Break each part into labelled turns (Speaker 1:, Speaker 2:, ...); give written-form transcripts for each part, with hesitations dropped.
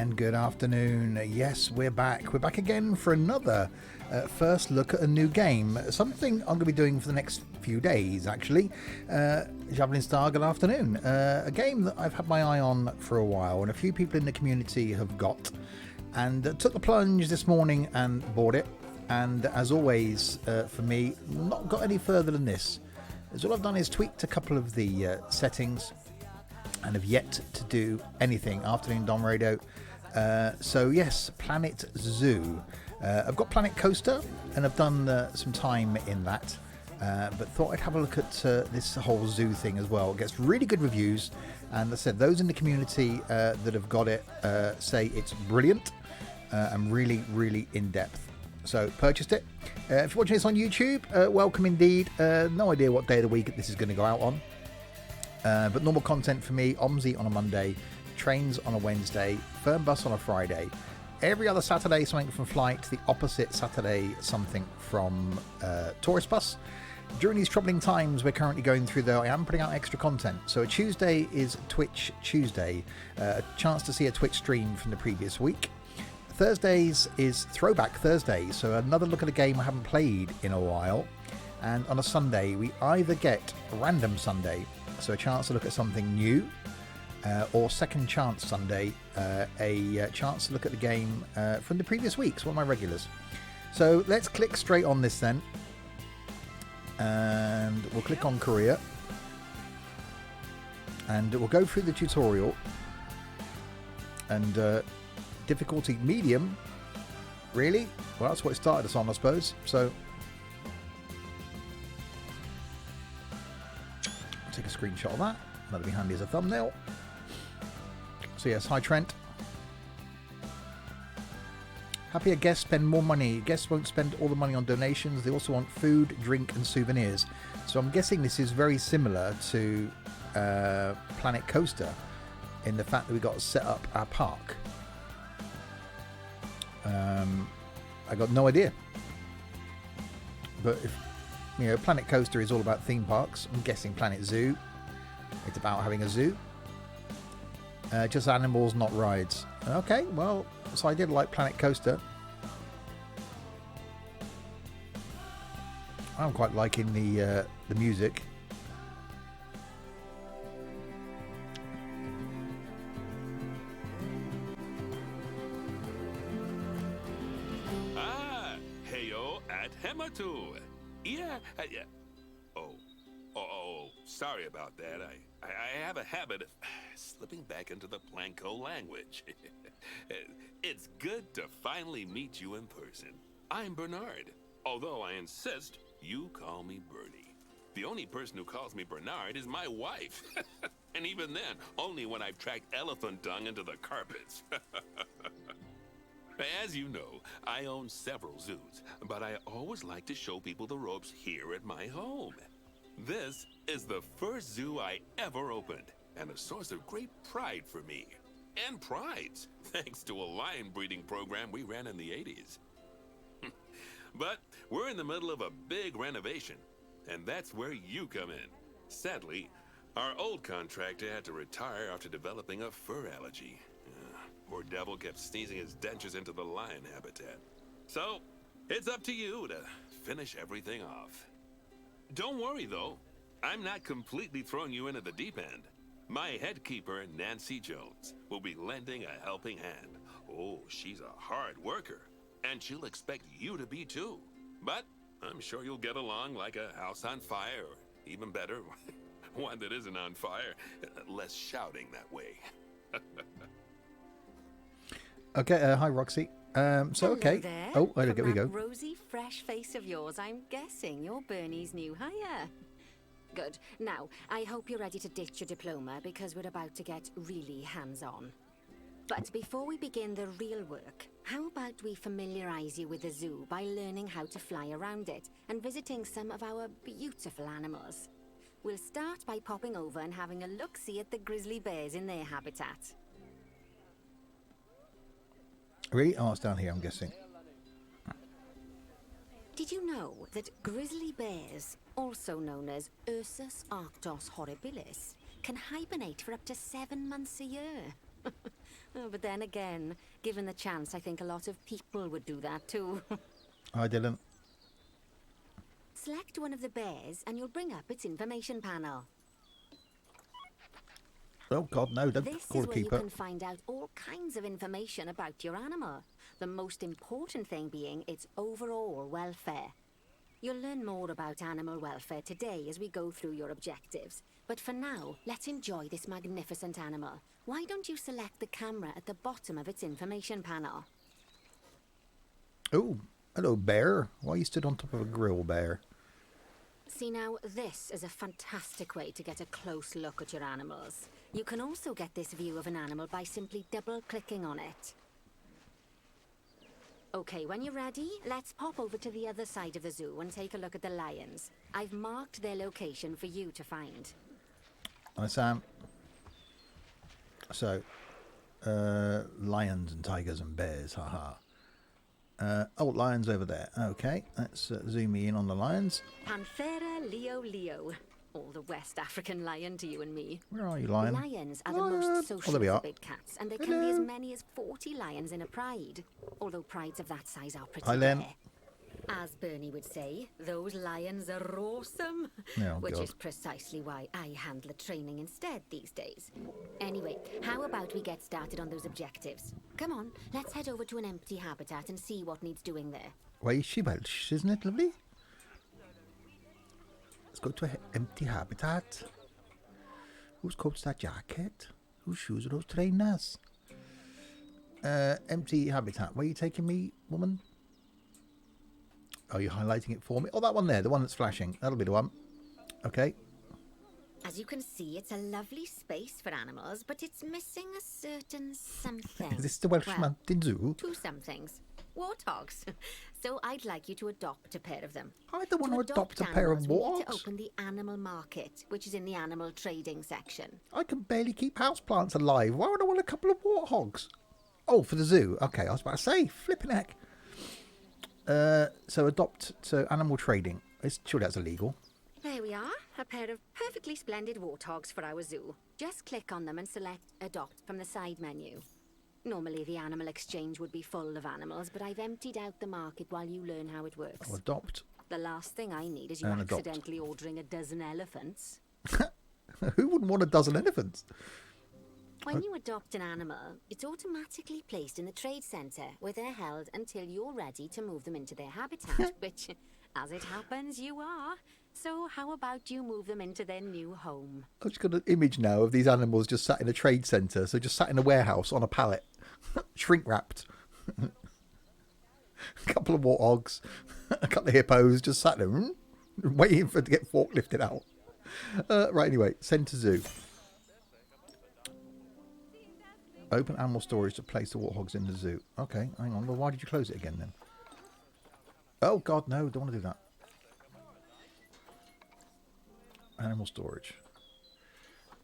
Speaker 1: And good afternoon. Yes, we're back. We're back again for another first look at a new game. Something I'm going to be doing for the next few days, actually. Javelin Star, good afternoon. A game that I've had my eye on for a while, and a few people in the community have got. And took the plunge this morning and bought it. And as always, for me, not got any further than this. As all I've done is tweaked a couple of the settings and have yet to do anything. Afternoon Dom Radio. So yes, Planet Zoo. I've got Planet Coaster and I've done some time in that, but thought I'd have a look at this whole zoo thing as well. It gets really good reviews, and as I said, those in the community that have got it say it's brilliant and really, really in-depth. So purchased it. If you're watching this on YouTube, welcome indeed. No idea what day of the week this is going to go out on. But normal content for me, OMSI on a Monday, trains on a Wednesday, Fernbus on a Friday, every other Saturday something from Flight, the opposite Saturday something from Tourist Bus. During these troubling times we're currently going through, though, I am putting out extra content. So a Tuesday is Twitch Tuesday, a chance to see a Twitch stream from the previous week. Thursdays is Throwback Thursday, so another look at a game I haven't played in a while. And on a Sunday we either get Random Sunday, so a chance to look at something new, or Second Chance Sunday, a chance to look at the game from the previous weeks, one of my regulars. So let's click straight on this then, and we'll click on Korea, and we'll go through the tutorial. And difficulty medium, really? Well, that's what it started us on, I suppose. So take a screenshot of that. That'll be handy as a thumbnail. So yes, hi Trent. Happier guests spend more money. Guests won't spend all the money on donations. They also want food, drink and souvenirs. So I'm guessing this is very similar to Planet Coaster in the fact that we got to set up our park. I got no idea. But if you know, Planet Coaster is all about theme parks. I'm guessing Planet Zoo, it's about having a zoo. Just animals, not rides. Okay, well, so I did like Planet Coaster. I'm quite liking the music.
Speaker 2: Yeah. Oh, sorry about that. I have a habit of slipping back into the Planko language. It's good to finally meet you in person. I'm Bernard, although I insist you call me Bernie. The only person who calls me Bernard is my wife. And even then, only when I've tracked elephant dung into the carpets. As you know, I own several zoos, but I always like to show people the ropes here at my home. This is the first zoo I ever opened, and a source of great pride for me. And prides, thanks to a lion breeding program we ran in the 80s. But we're in the middle of a big renovation, and that's where you come in. Sadly, our old contractor had to retire after developing a fur allergy. Poor devil kept sneezing his dentures into the lion habitat. So, it's up to you to finish everything off. Don't worry, though. I'm not completely throwing you into the deep end. My head keeper, Nancy Jones, will be lending a helping hand. Oh, she's a hard worker, and she'll expect you to be too. But I'm sure you'll get along like a house on fire, or even better, one that isn't on fire. Less shouting that way.
Speaker 1: Okay, hi Roxy. So okay.
Speaker 3: There.
Speaker 1: Oh, there we go.
Speaker 3: Rosy, fresh face of yours, I'm guessing you're Bernie's new hire. Good. Now, I hope you're ready to ditch your diploma because we're about to get really hands-on. But before we begin the real work, how about we familiarize you with the zoo by learning how to fly around it and visiting some of our beautiful animals. We'll start by popping over and having a look-see at the grizzly bears in their habitat.
Speaker 1: Really? Oh, it's down here, I'm guessing.
Speaker 3: Did you know that grizzly bears, also known as Ursus arctos horribilis, can hibernate for up to 7 months a year? Oh, but then again, given the chance, I think a lot of people would do that too.
Speaker 1: I didn't.
Speaker 3: Select one of the bears and you'll bring up its information panel.
Speaker 1: Oh God, no! Don't
Speaker 3: This
Speaker 1: call
Speaker 3: is
Speaker 1: a
Speaker 3: where you
Speaker 1: keeper.
Speaker 3: can find out all kinds of information about your animal. The most important thing being its overall welfare. You'll learn more about animal welfare today as we go through your objectives. But for now, let's enjoy this magnificent animal. Why don't you select the camera at the bottom of its information panel?
Speaker 1: Oh, hello, bear. Why you stood on top of a grill, bear?
Speaker 3: See now, this is a fantastic way to get a close look at your animals. You can also get this view of an animal by simply double-clicking on it. Okay, when you're ready, let's pop over to the other side of the zoo and take a look at the lions. I've marked their location for you to find.
Speaker 1: Hi, Sam. So, lions and tigers and bears, haha. Oh, lions over there. Okay, let's zoom in on the lions.
Speaker 3: Panthera leo leo. All the West African lion to you and me.
Speaker 1: Where are you, lion?
Speaker 3: Lions are the most social
Speaker 1: there we
Speaker 3: of
Speaker 1: are.
Speaker 3: the big cats, and there can be as many as 40 lions in a pride. Although prides of that size are pretty
Speaker 1: Hi, Len.
Speaker 3: rare. As Bernie would say, those lions are awesome.
Speaker 1: Oh,
Speaker 3: which
Speaker 1: God.
Speaker 3: is precisely why I handle the training instead these days. Anyway, how about we get started on those objectives? Come on, let's head over to an empty habitat and see what needs doing there.
Speaker 1: Why is she Welsh, isn't it, lovely? Let's go to an empty habitat. Whose coat's that jacket? Whose shoes are those trainers? Empty habitat. Where are you taking me, woman? Oh, you're highlighting it for me? Oh, that one there, the one that's flashing. That'll be the one. Okay.
Speaker 3: As you can see, it's a lovely space for animals, but it's missing a certain something.
Speaker 1: Is this the Welsh
Speaker 3: Well,
Speaker 1: Mountain Zoo?
Speaker 3: two somethings. Warthogs. So I'd like you to adopt a pair of them.
Speaker 1: I don't want to adopt a
Speaker 3: animals,
Speaker 1: pair of
Speaker 3: we need to
Speaker 1: warthogs.
Speaker 3: open the animal market, which is in the animal trading section.
Speaker 1: I can barely keep houseplants alive. Why would I want a couple of warthogs? Oh, for the zoo. Okay, I was about to say, flipping heck. So animal trading. Surely that's illegal.
Speaker 3: There we are, a pair of perfectly splendid warthogs for our zoo. Just click on them and select Adopt from the side menu. Normally the animal exchange would be full of animals, but I've emptied out the market while you learn how it works.
Speaker 1: I'll adopt.
Speaker 3: The last thing I need is you
Speaker 1: And adopt.
Speaker 3: accidentally ordering a dozen elephants.
Speaker 1: Who wouldn't want a dozen elephants?
Speaker 3: When you adopt an animal, it's automatically placed in the trade centre, where they're held until you're ready to move them into their habitat, which, as it happens, you are. So how about you move them into their new home?
Speaker 1: I've just got an image now of these animals just sat in a trade centre, so just sat in a warehouse on a pallet, shrink wrapped. A couple of warthogs, a couple of hippos just sat there, waiting for it to get forklifted out. Right, anyway, Centre Zoo. Open animal storage to place the warthogs in the zoo. Okay, hang on. Well, why did you close it again then? Oh, God, no. Don't want to do that. Animal storage.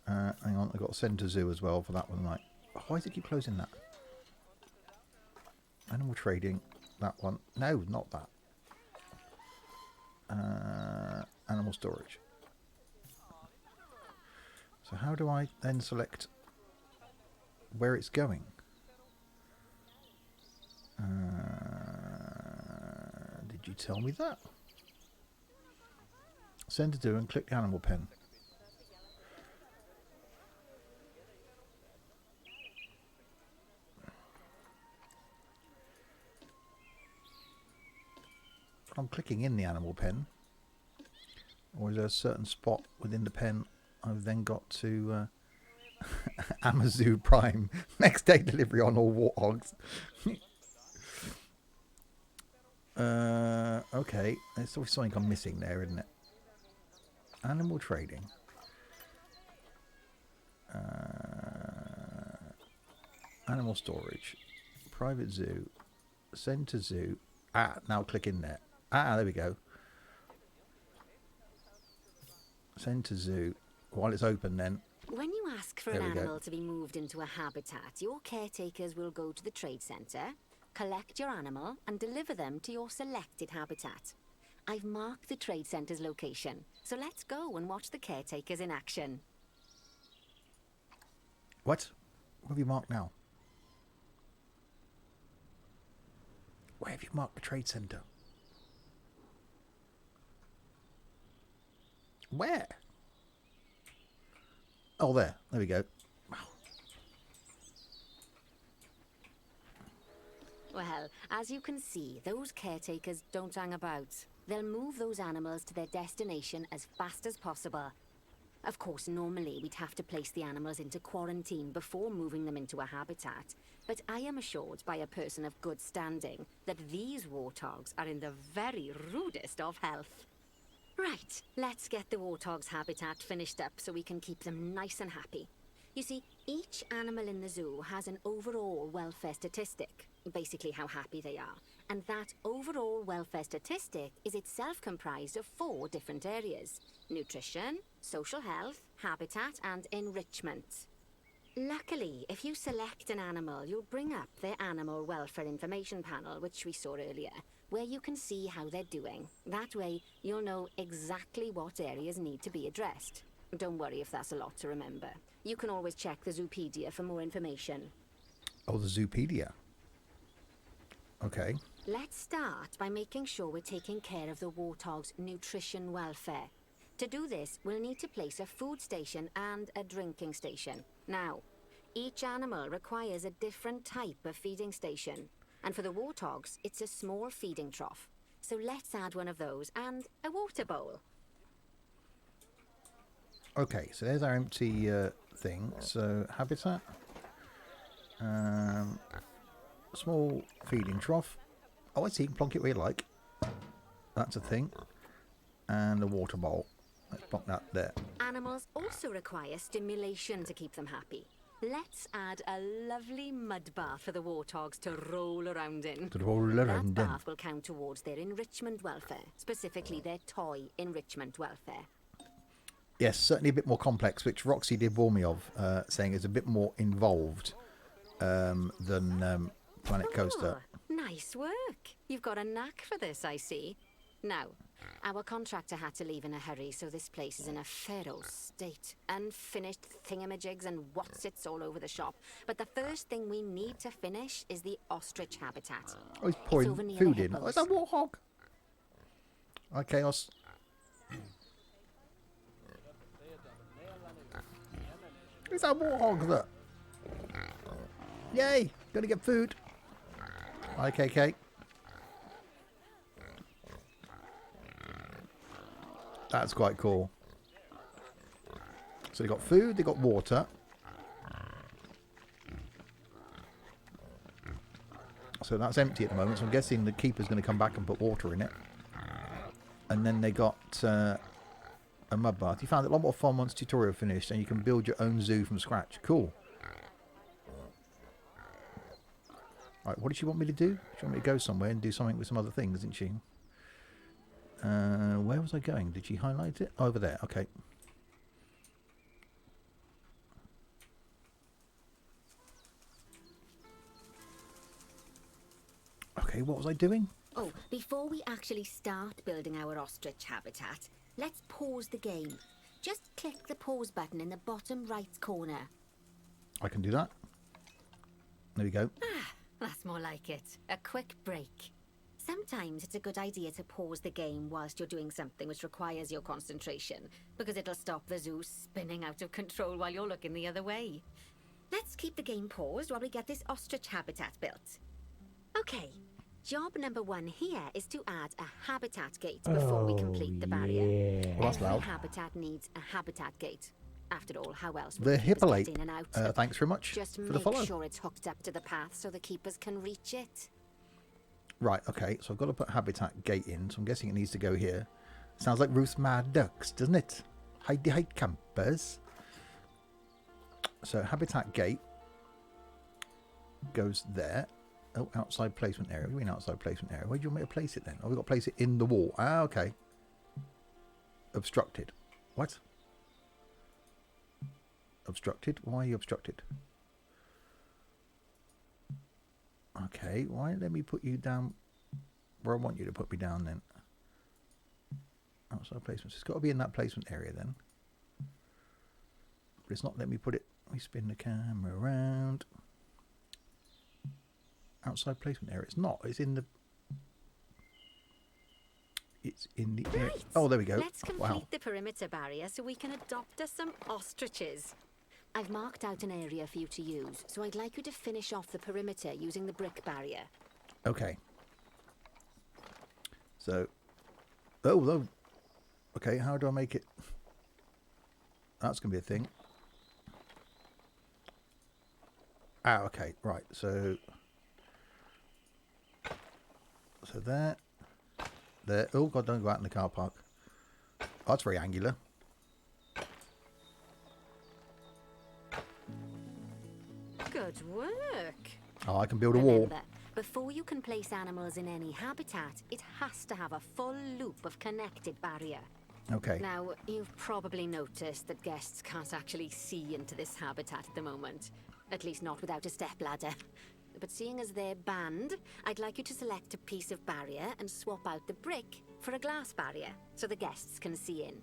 Speaker 1: Hang on. I've got Centre Zoo as well for that one. Right. Why does it keep closing that? Animal trading. That one. No, not that. Animal storage. So how do I then select where it's going? Did you tell me that? Send to do and click the animal pen. I'm clicking in the animal pen, or is there a certain spot within the pen I've then got to Amazon Prime next day delivery on all warthogs? Okay, there's always something I'm missing there, isn't it? Animal trading. Animal storage. Private zoo. Centre zoo. Now click in there. There we go. Centre zoo. While it's open then.
Speaker 3: When you ask for
Speaker 1: There
Speaker 3: an
Speaker 1: we go.
Speaker 3: animal to be moved into a habitat, your caretakers will go to the trade centre, collect your animal, and deliver them to your selected habitat. I've marked the trade centre's location, so let's go and watch the caretakers in action.
Speaker 1: What? What have you marked now? Where have you marked the trade centre? Where? Oh, there. There we go.
Speaker 3: Well, as you can see, those caretakers don't hang about. They'll move those animals to their destination as fast as possible. Of course, normally we'd have to place the animals into quarantine before moving them into a habitat, but I am assured by a person of good standing that these warthogs are in the very rudest of health. Right, let's get the warthog's habitat finished up so we can keep them nice and happy. You see, each animal in the zoo has an overall welfare statistic, basically how happy they are. And that overall welfare statistic is itself comprised of 4 different areas: nutrition, social health, habitat, and enrichment. Luckily, if you select an animal, you'll bring up their animal welfare information panel, which we saw earlier, where you can see how they're doing. That way, you'll know exactly what areas need to be addressed. Don't worry if that's a lot to remember. You can always check the Zoopedia for more information.
Speaker 1: Oh, the Zoopedia. Okay.
Speaker 3: Let's start by making sure we're taking care of the warthog's nutrition welfare. To do this, we'll need to place a food station and a drinking station. Now, each animal requires a different type of feeding station. And for the warthogs, it's a small feeding trough. So let's add one of those and a water bowl.
Speaker 1: Okay, so there's our empty thing. So, habitat. Small feeding trough. Oh, I see. You can plonk it where you like. That's a thing. And a water bowl. Let's plonk that there.
Speaker 3: Animals also require stimulation to keep them happy. Let's add a lovely mud bath for the warthogs to roll around in. That bath will count towards their enrichment welfare, specifically their toy enrichment welfare.
Speaker 1: Yes, certainly a bit more complex, which Roxy did warn me of, saying it's a bit more involved than Planet Coaster.
Speaker 3: Nice work. You've got a knack for this, I see. Now, our contractor had to leave in a hurry, so this place is in a feral state. Unfinished thingamajigs and whatsits all over the shop. But the first thing we need to finish is the ostrich habitat.
Speaker 1: Oh, he's pouring food in. Oh, is that warthog? Okay, Os. Is that warthog that? Yay! Gonna get food. Hi, KK. That's quite cool. So they got food, they got water. So that's empty at the moment, so I'm guessing the keeper's going to come back and put water in it. And then they got a mud bath. You found it a lot more fun once tutorial finished, and you can build your own zoo from scratch. Cool. Right, what did she want me to do? She wanted me to go somewhere and do something with some other things, didn't she? Where was I going? Did she highlight it? Over there, okay. Okay, what was I doing?
Speaker 3: Oh, before we actually start building our ostrich habitat, let's pause the game. Just click the pause button in the bottom right corner.
Speaker 1: I can do that. There we go.
Speaker 3: That's more like it. A quick break. Sometimes it's a good idea to pause the game whilst you're doing something which requires your concentration, because it'll stop the zoo spinning out of control while you're looking the other way. Let's keep the game paused while we get this ostrich habitat built. Okay, job number 1 here is to add a habitat gate before we complete the barrier.
Speaker 1: Well, that's loud.
Speaker 3: Every habitat needs a habitat gate. After all, how else would
Speaker 1: The
Speaker 3: the keepers
Speaker 1: Hippolyte.
Speaker 3: get in and out?
Speaker 1: Thanks very much
Speaker 3: Just
Speaker 1: for the
Speaker 3: make
Speaker 1: follow.
Speaker 3: sure it's hooked up to the path so the keepers can reach it.
Speaker 1: Right, okay, so I've got to put habitat gate in, so I'm guessing it needs to go here. Sounds like Ruth's Mad Ducks, doesn't it? Heidi Hide Campers. So habitat gate goes there. Oh, outside placement area. What do you mean outside placement area? Where do you want me to place it then? Oh, we've got to place it in the wall. Ah, okay. Obstructed. What? Obstructed? Why are you obstructed? Okay, why let me put you down where I want you to put me down then? Outside placements. It's got to be in that placement area then. But it's not letting me put it. Let me spin the camera around. Outside placement area. It's not. It's in the in the air.
Speaker 3: Right.
Speaker 1: Oh, there we go.
Speaker 3: Let's complete
Speaker 1: Wow.
Speaker 3: the perimeter barrier so we can adopt us some ostriches. I've marked out an area for you to use, so I'd like you to finish off the perimeter using the brick barrier.
Speaker 1: Okay. So, oh, okay. How do I make it? That's gonna be a thing. Ah, okay, right. So there. Oh God, don't go out in the car park. Oh, that's very angular.
Speaker 3: Good work.
Speaker 1: Oh, I can build a wall.
Speaker 3: Remember, before you can place animals in any habitat, it has to have a full loop of connected barrier.
Speaker 1: Okay.
Speaker 3: Now, you've probably noticed that guests can't actually see into this habitat at the moment. At least not without a stepladder. But seeing as they're banned, I'd like you to select a piece of barrier and swap out the brick for a glass barrier, so the guests can see in.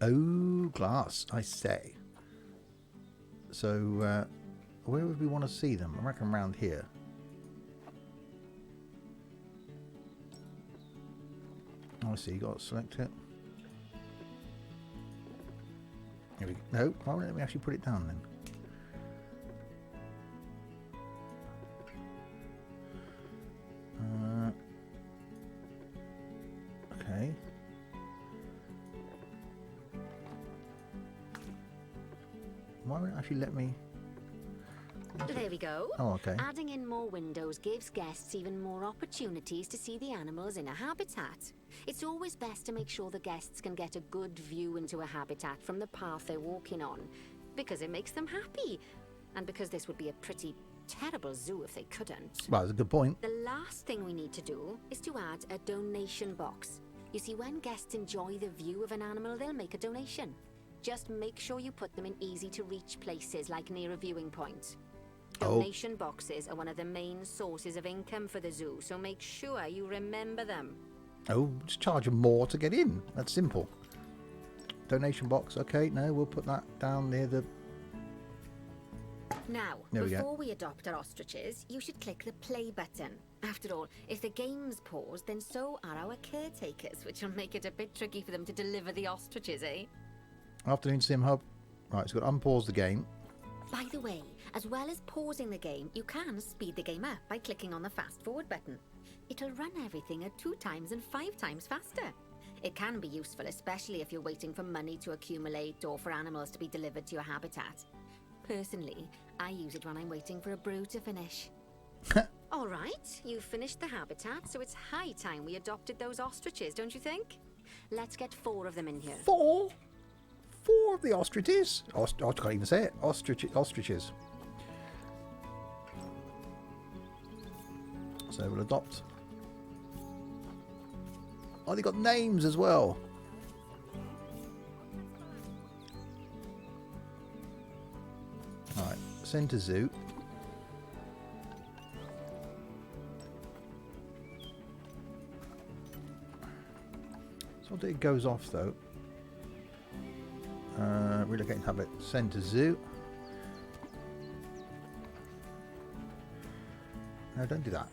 Speaker 1: Oh, glass, I say. So, where would we want to see them? I reckon around here. Oh, I see, you got to select it. Here we go. No, why won't we actually put it down then? Okay. Why won't it actually let me?
Speaker 3: There we go.
Speaker 1: Oh, okay.
Speaker 3: Adding in more windows gives guests even more opportunities to see the animals in a habitat. It's always best to make sure the guests can get a good view into a habitat from the path they're walking on, because it makes them happy, and because this would be a pretty terrible zoo if they couldn't.
Speaker 1: Well, that's a good point.
Speaker 3: The last thing we need to do is to add a donation box. You see, when guests enjoy the view of an animal, they'll make a donation. Just make sure you put them in easy-to-reach places, like near a viewing point.
Speaker 1: Oh.
Speaker 3: Donation boxes are one of the main sources of income for the zoo, so make sure you remember them.
Speaker 1: Oh, just charge them more to get in. That's simple. Donation box. Okay, no, we'll put that down near the...
Speaker 3: Now,
Speaker 1: There we go.
Speaker 3: before we adopt our ostriches, you should click the play button. After all, if the game's paused, then so are our caretakers, which will make it a bit tricky for them to deliver the ostriches, eh?
Speaker 1: Afternoon Sim Hub. Right, so we've got to unpause the game.
Speaker 3: By the way, as well as pausing the game, you can speed the game up by clicking on the fast forward button. It'll run everything at 2 times and 5 times faster. It can be useful, especially if you're waiting for money to accumulate or for animals to be delivered to your habitat. Personally, I use it when I'm waiting for a brew to finish. All right, you've finished the habitat, so it's high time we adopted those ostriches, don't you think? Let's get 4 of them in here.
Speaker 1: 4 of the ostriches. I can't even say it. Ostriches. So we'll adopt. Oh, they got names as well. Alright, send to zoo. So it goes off though. Relocating habit. Send to zoo. No, don't do that.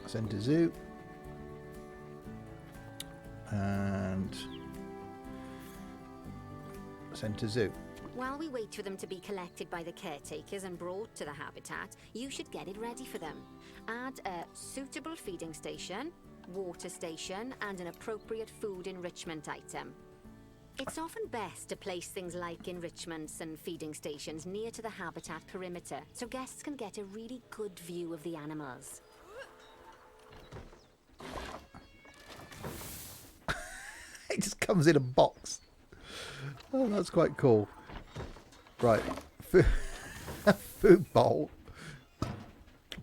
Speaker 1: Send to zoo. And send to zoo.
Speaker 3: While we wait for them to be collected by the caretakers and brought to the habitat, you should get it ready for them. Add a suitable feeding station, water station, and an appropriate food enrichment item. It's often best to place things like enrichments and feeding stations near to the habitat perimeter, so guests can get a really good view of the animals.
Speaker 1: It just comes in a box. Oh, that's quite cool. Right. Food bowl.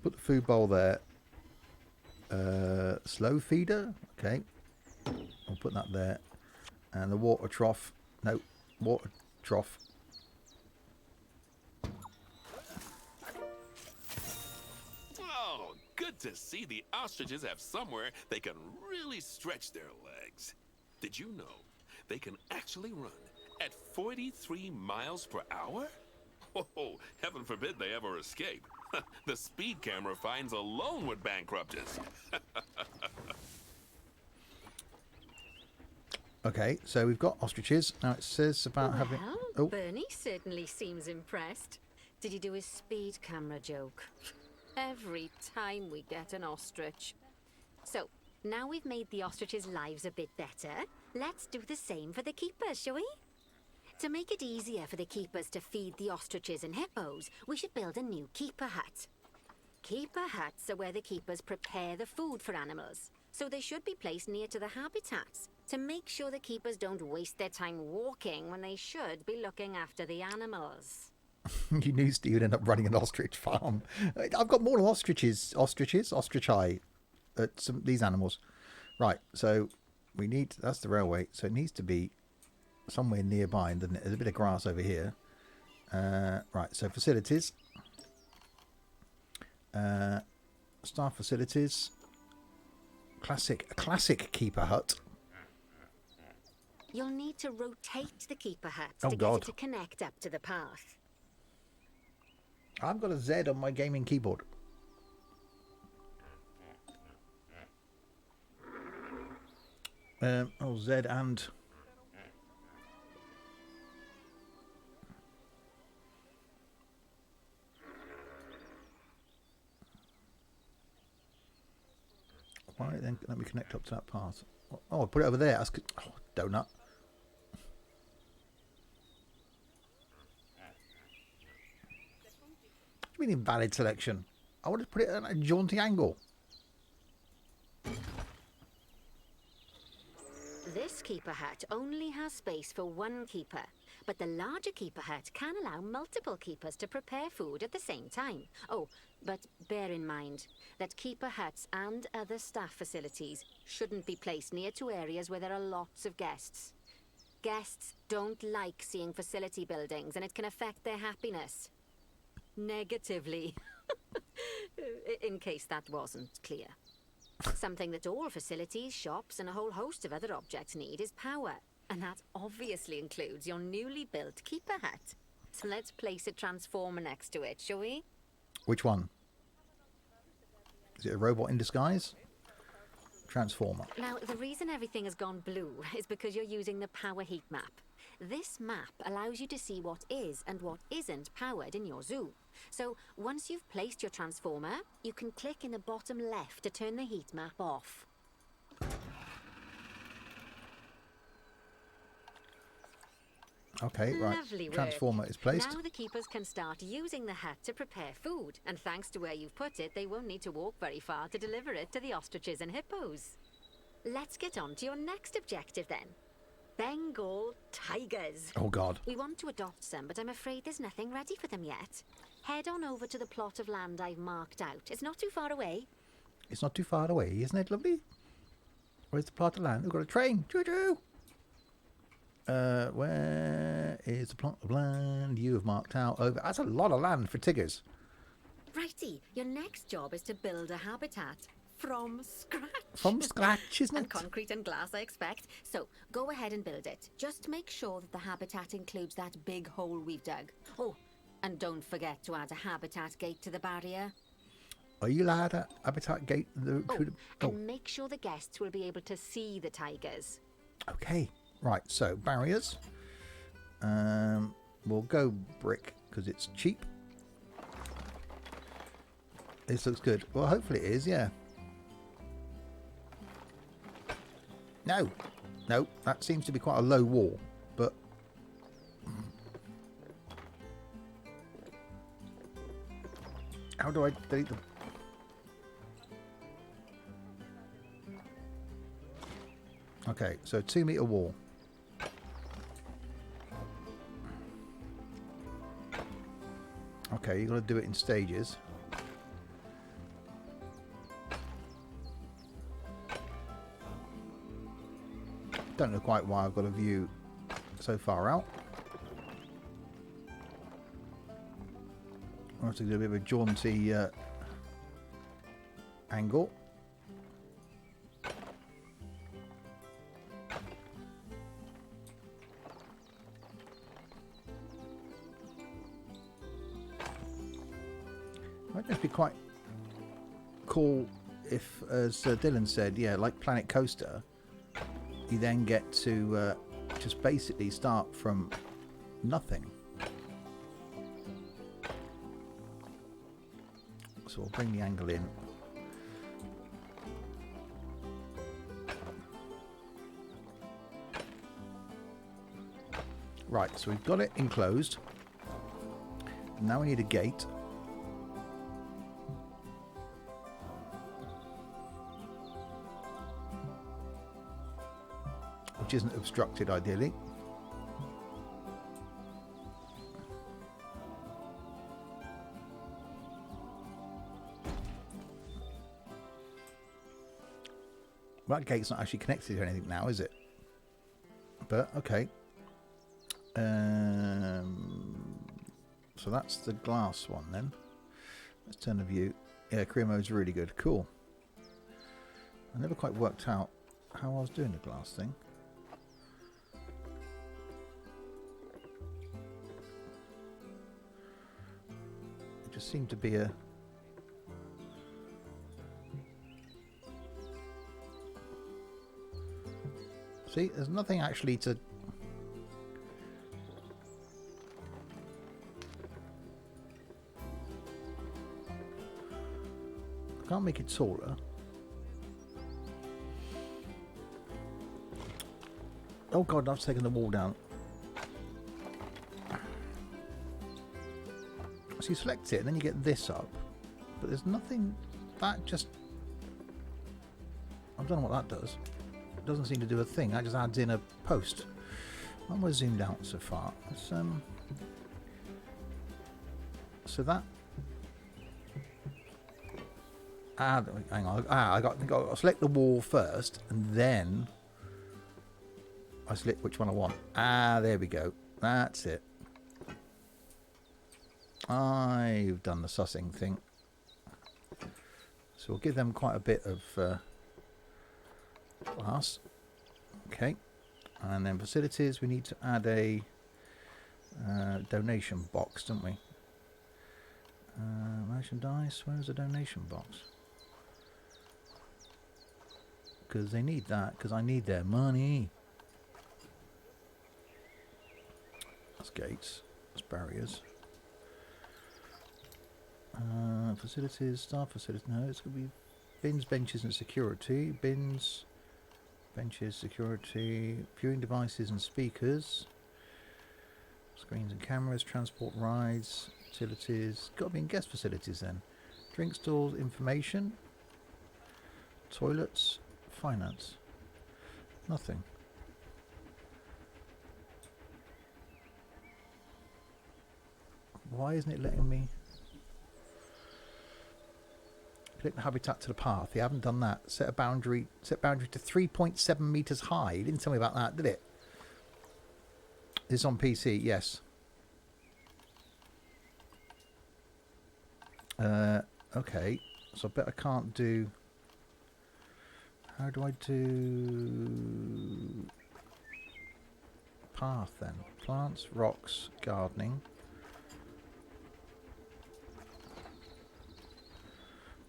Speaker 1: Put the food bowl there. Slow feeder. Okay. I'll put that there. And the water trough. No, water trough.
Speaker 2: Oh, good to see the ostriches have somewhere they can really stretch their legs. Did you know they can actually run at 43 miles per hour? Oh, heaven forbid they ever escape. The speed camera fines alone would bankrupt us.
Speaker 1: Okay, so we've got ostriches. Now it says about having...
Speaker 3: Well,
Speaker 1: Oh,
Speaker 3: Bernie certainly seems impressed. Did he do his speed camera joke? Every time we get an ostrich. So, now we've made the ostriches' lives a bit better, let's do the same for the keepers, shall we? To make it easier for the keepers to feed the ostriches and hippos, we should build a new keeper hut. Keeper huts are where the keepers prepare the food for animals, so they should be placed near to the habitats to make sure the keepers don't waste their time walking when they should be looking after the animals.
Speaker 1: you knew Steve end up running an ostrich farm. I've got more ostrichi at these animals. Right, so we need... That's the railway, so it needs to be somewhere nearby, doesn't it? There's a bit of grass over here. Right, so facilities. Staff facilities. Classic keeper hut.
Speaker 3: You'll need to rotate the keeper hut
Speaker 1: Oh,
Speaker 3: to
Speaker 1: God.
Speaker 3: get it to connect up to the path.
Speaker 1: I've got a Z on my gaming keyboard. Z and... Why then let me connect up to that path? Oh, I put it over there. That's good. Oh, donut. What do you mean invalid selection? I want to put it at a jaunty angle.
Speaker 3: This keeper hut only has space for one keeper, but the larger keeper hut can allow multiple keepers to prepare food at the same time. Oh, but bear in mind that keeper huts and other staff facilities shouldn't be placed near to areas where there are lots of guests. Guests don't like seeing facility buildings, and it can affect their happiness. Negatively. In case that wasn't clear. Something that all facilities, shops, and a whole host of other objects need is power. And that obviously includes your newly built keeper hut. So let's place a transformer next to it, shall we?
Speaker 1: Which one? Is it a robot in disguise? Transformer.
Speaker 3: Now, the reason everything has gone blue is because you're using the power heat map. This map allows you to see what is and what isn't powered in your zoo. So, once you've placed your transformer, you can click in the bottom left to turn the heat map off.
Speaker 1: Okay, right.
Speaker 3: Lovely work.
Speaker 1: Transformer is placed.
Speaker 3: Now the keepers can start using the hut to prepare food, and thanks to where you've put it, they won't need to walk very far to deliver it to the ostriches and hippos. Let's get on to your next objective then. Bengal tigers.
Speaker 1: Oh, God.
Speaker 3: We want to adopt some, but I'm afraid there's nothing ready for them yet. Head on over to the plot of land I've marked out. It's not too far away.
Speaker 1: It's not too far away, isn't it, lovely? Where's the plot of land? We've got a train. Choo-choo! Where is the plot of land you have marked out over? That's a lot of land for tigers.
Speaker 3: Righty, your next job is to build a habitat. From scratch.
Speaker 1: From scratch, isn't
Speaker 3: And
Speaker 1: it?
Speaker 3: concrete and glass, I expect. So, go ahead and build it. Just make sure that the habitat includes that big hole we've dug. Oh, and don't forget to add a habitat gate to the barrier.
Speaker 1: Are you allowed a habitat gate?
Speaker 3: And make sure the guests will be able to see the tigers.
Speaker 1: Okay. Right, so barriers. We'll go brick because it's cheap. This looks good. Well, hopefully it is, yeah. No, that seems to be quite a low wall, but... How do I delete them? Okay, so 2 meter wall. Okay, you've got to do it in stages. Don't know quite why I've got a view so far out. I'll have to do a bit of a jaunty angle. Might just be quite cool if, as Dylan said, yeah, like Planet Coaster, you then get to just basically start from nothing. So we'll bring the angle in. Right, so we've got it enclosed. Now we need a gate. Which isn't obstructed, ideally. Well, that gate's not actually connected to anything now, is it? But, okay. So that's the glass one then. Let's turn the view. Yeah, career mode's really good. Cool. I never quite worked out how I was doing the glass thing. It just seemed to be a... See, there's nothing actually to... I can't make it taller. Oh god, I've taken the wall down. So you select it and then you get this up. But there's nothing... That just... I don't know what that does. It doesn't seem to do a thing. That just adds in a post. When we're zoomed out so far. Let's, so that... hang on. I got to select the wall first, and then I select which one I want. There we go. That's it. I've done the sussing thing. So we'll give them quite a bit of glass. Okay. And then facilities, we need to add a donation box, don't we? Merchandise, where's the donation box? Because they need that, because I need their money. That's gates, that's barriers. Facilities, staff facilities, no, it's going to be bins, benches and security. Bins, benches, security, viewing devices and speakers. Screens and cameras, transport rides, utilities. Got to be in guest facilities then. Drink stalls, information. Toilets, finance. Nothing. Why isn't it letting me click the habitat to the path? You haven't done that. Set boundary to 3.7 meters high. You didn't tell me about that, did it? This is on PC, yes. Okay, so I bet I can't do... How do I do... Path then? Plants, rocks, gardening.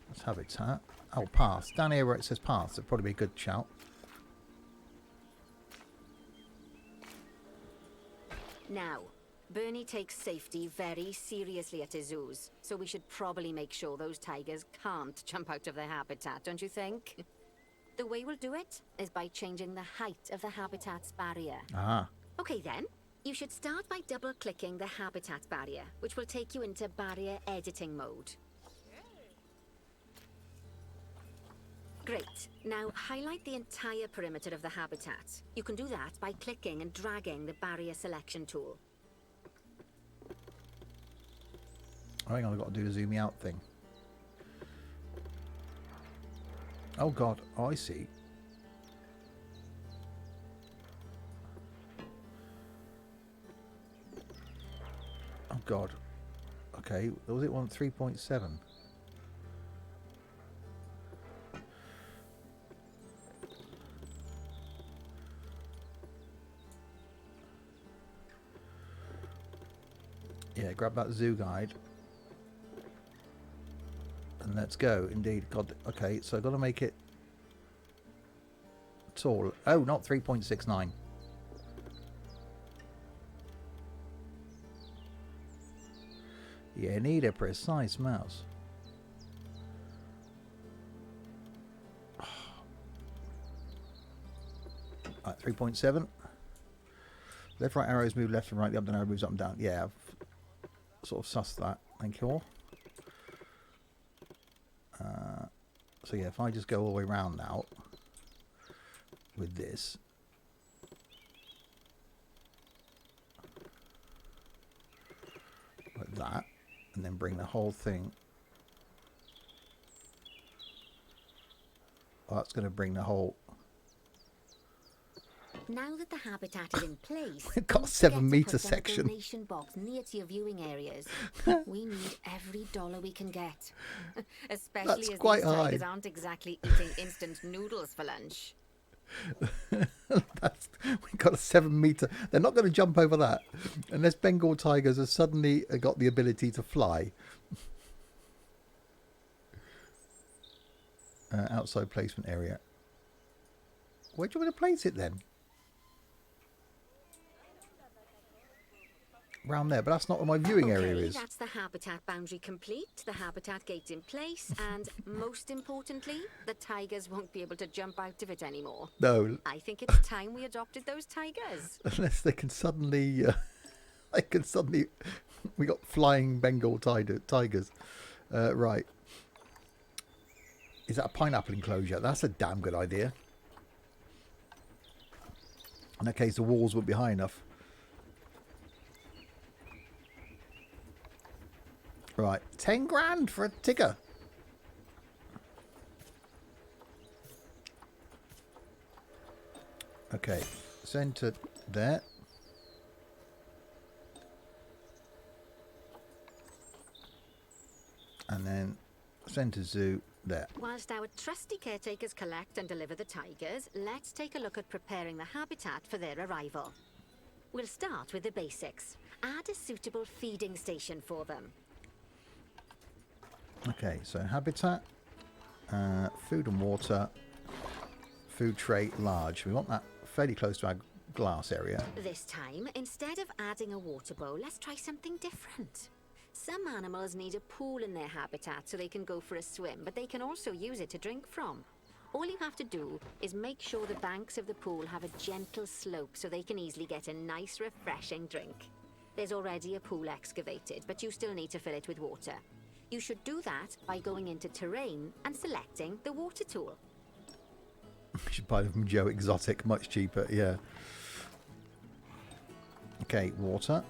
Speaker 1: That's habitat. Oh, path. Down here where it says path, so it'd probably be a good shout.
Speaker 3: Now, Bernie takes safety very seriously at his zoos, so we should probably make sure those tigers can't jump out of their habitat, don't you think? The way we'll do it is by changing the height of the habitat's barrier.
Speaker 1: Ah.
Speaker 3: Okay then, you should start by double-clicking the habitat barrier, which will take you into barrier editing mode. Great. Now highlight the entire perimeter of the habitat. You can do that by clicking and dragging the barrier selection tool.
Speaker 1: I think I've got to do the zoom me out thing. Oh god, oh, I see. Oh god. Okay, was it one 3.7? Yeah, grab that zoo guide. And let's go. Indeed. God. Okay, so I've got to make it at all. Oh, not 3.69. You need a precise mouse. Right, 3.7. Left, right arrows move left and right. The up and arrow moves up and down. Yeah, I've sort of sussed that. Thank you all. So yeah, if I just go all the way around now with this. Like that. And then bring the whole thing. Oh, that's going to bring the whole...
Speaker 3: Now that the habitat is in place,
Speaker 1: We've got a 7 meter section.
Speaker 3: Donation box near to your viewing areas. We need every dollar we can get, especially
Speaker 1: That's
Speaker 3: as
Speaker 1: quite
Speaker 3: these tigers
Speaker 1: high.
Speaker 3: aren't exactly eating instant noodles for lunch.
Speaker 1: We've got a 7 meter. They're not going to jump over that unless Bengal tigers have suddenly got the ability to fly. Outside placement area. Where do you want to place it then? Round there, but that's not where my viewing area is.
Speaker 3: That's the habitat boundary complete, the habitat gate's in place, and most importantly, the tigers won't be able to jump out of it anymore.
Speaker 1: No,
Speaker 3: I think it's time we adopted those tigers.
Speaker 1: unless they can suddenly, we got flying Bengal tigers. Right. Is that a pineapple enclosure? That's a damn good idea. In that case, the walls won't be high enough. Right, 10 grand for a tiger. Okay, centre there. And then centre zoo there.
Speaker 3: Whilst our trusty caretakers collect and deliver the tigers, let's take a look at preparing the habitat for their arrival. We'll start with the basics. Add a suitable feeding station for them.
Speaker 1: Okay, so habitat, food and water, food tray large. We want that fairly close to our glass area.
Speaker 3: This time, instead of adding a water bowl, let's try something different. Some animals need a pool in their habitat so they can go for a swim, but they can also use it to drink from. All you have to do is make sure the banks of the pool have a gentle slope so they can easily get a nice, refreshing drink. There's already a pool excavated, but you still need to fill it with water. You should do that by going into terrain and selecting the water tool.
Speaker 1: We should buy them from Joe Exotic, much cheaper, yeah. Okay, water.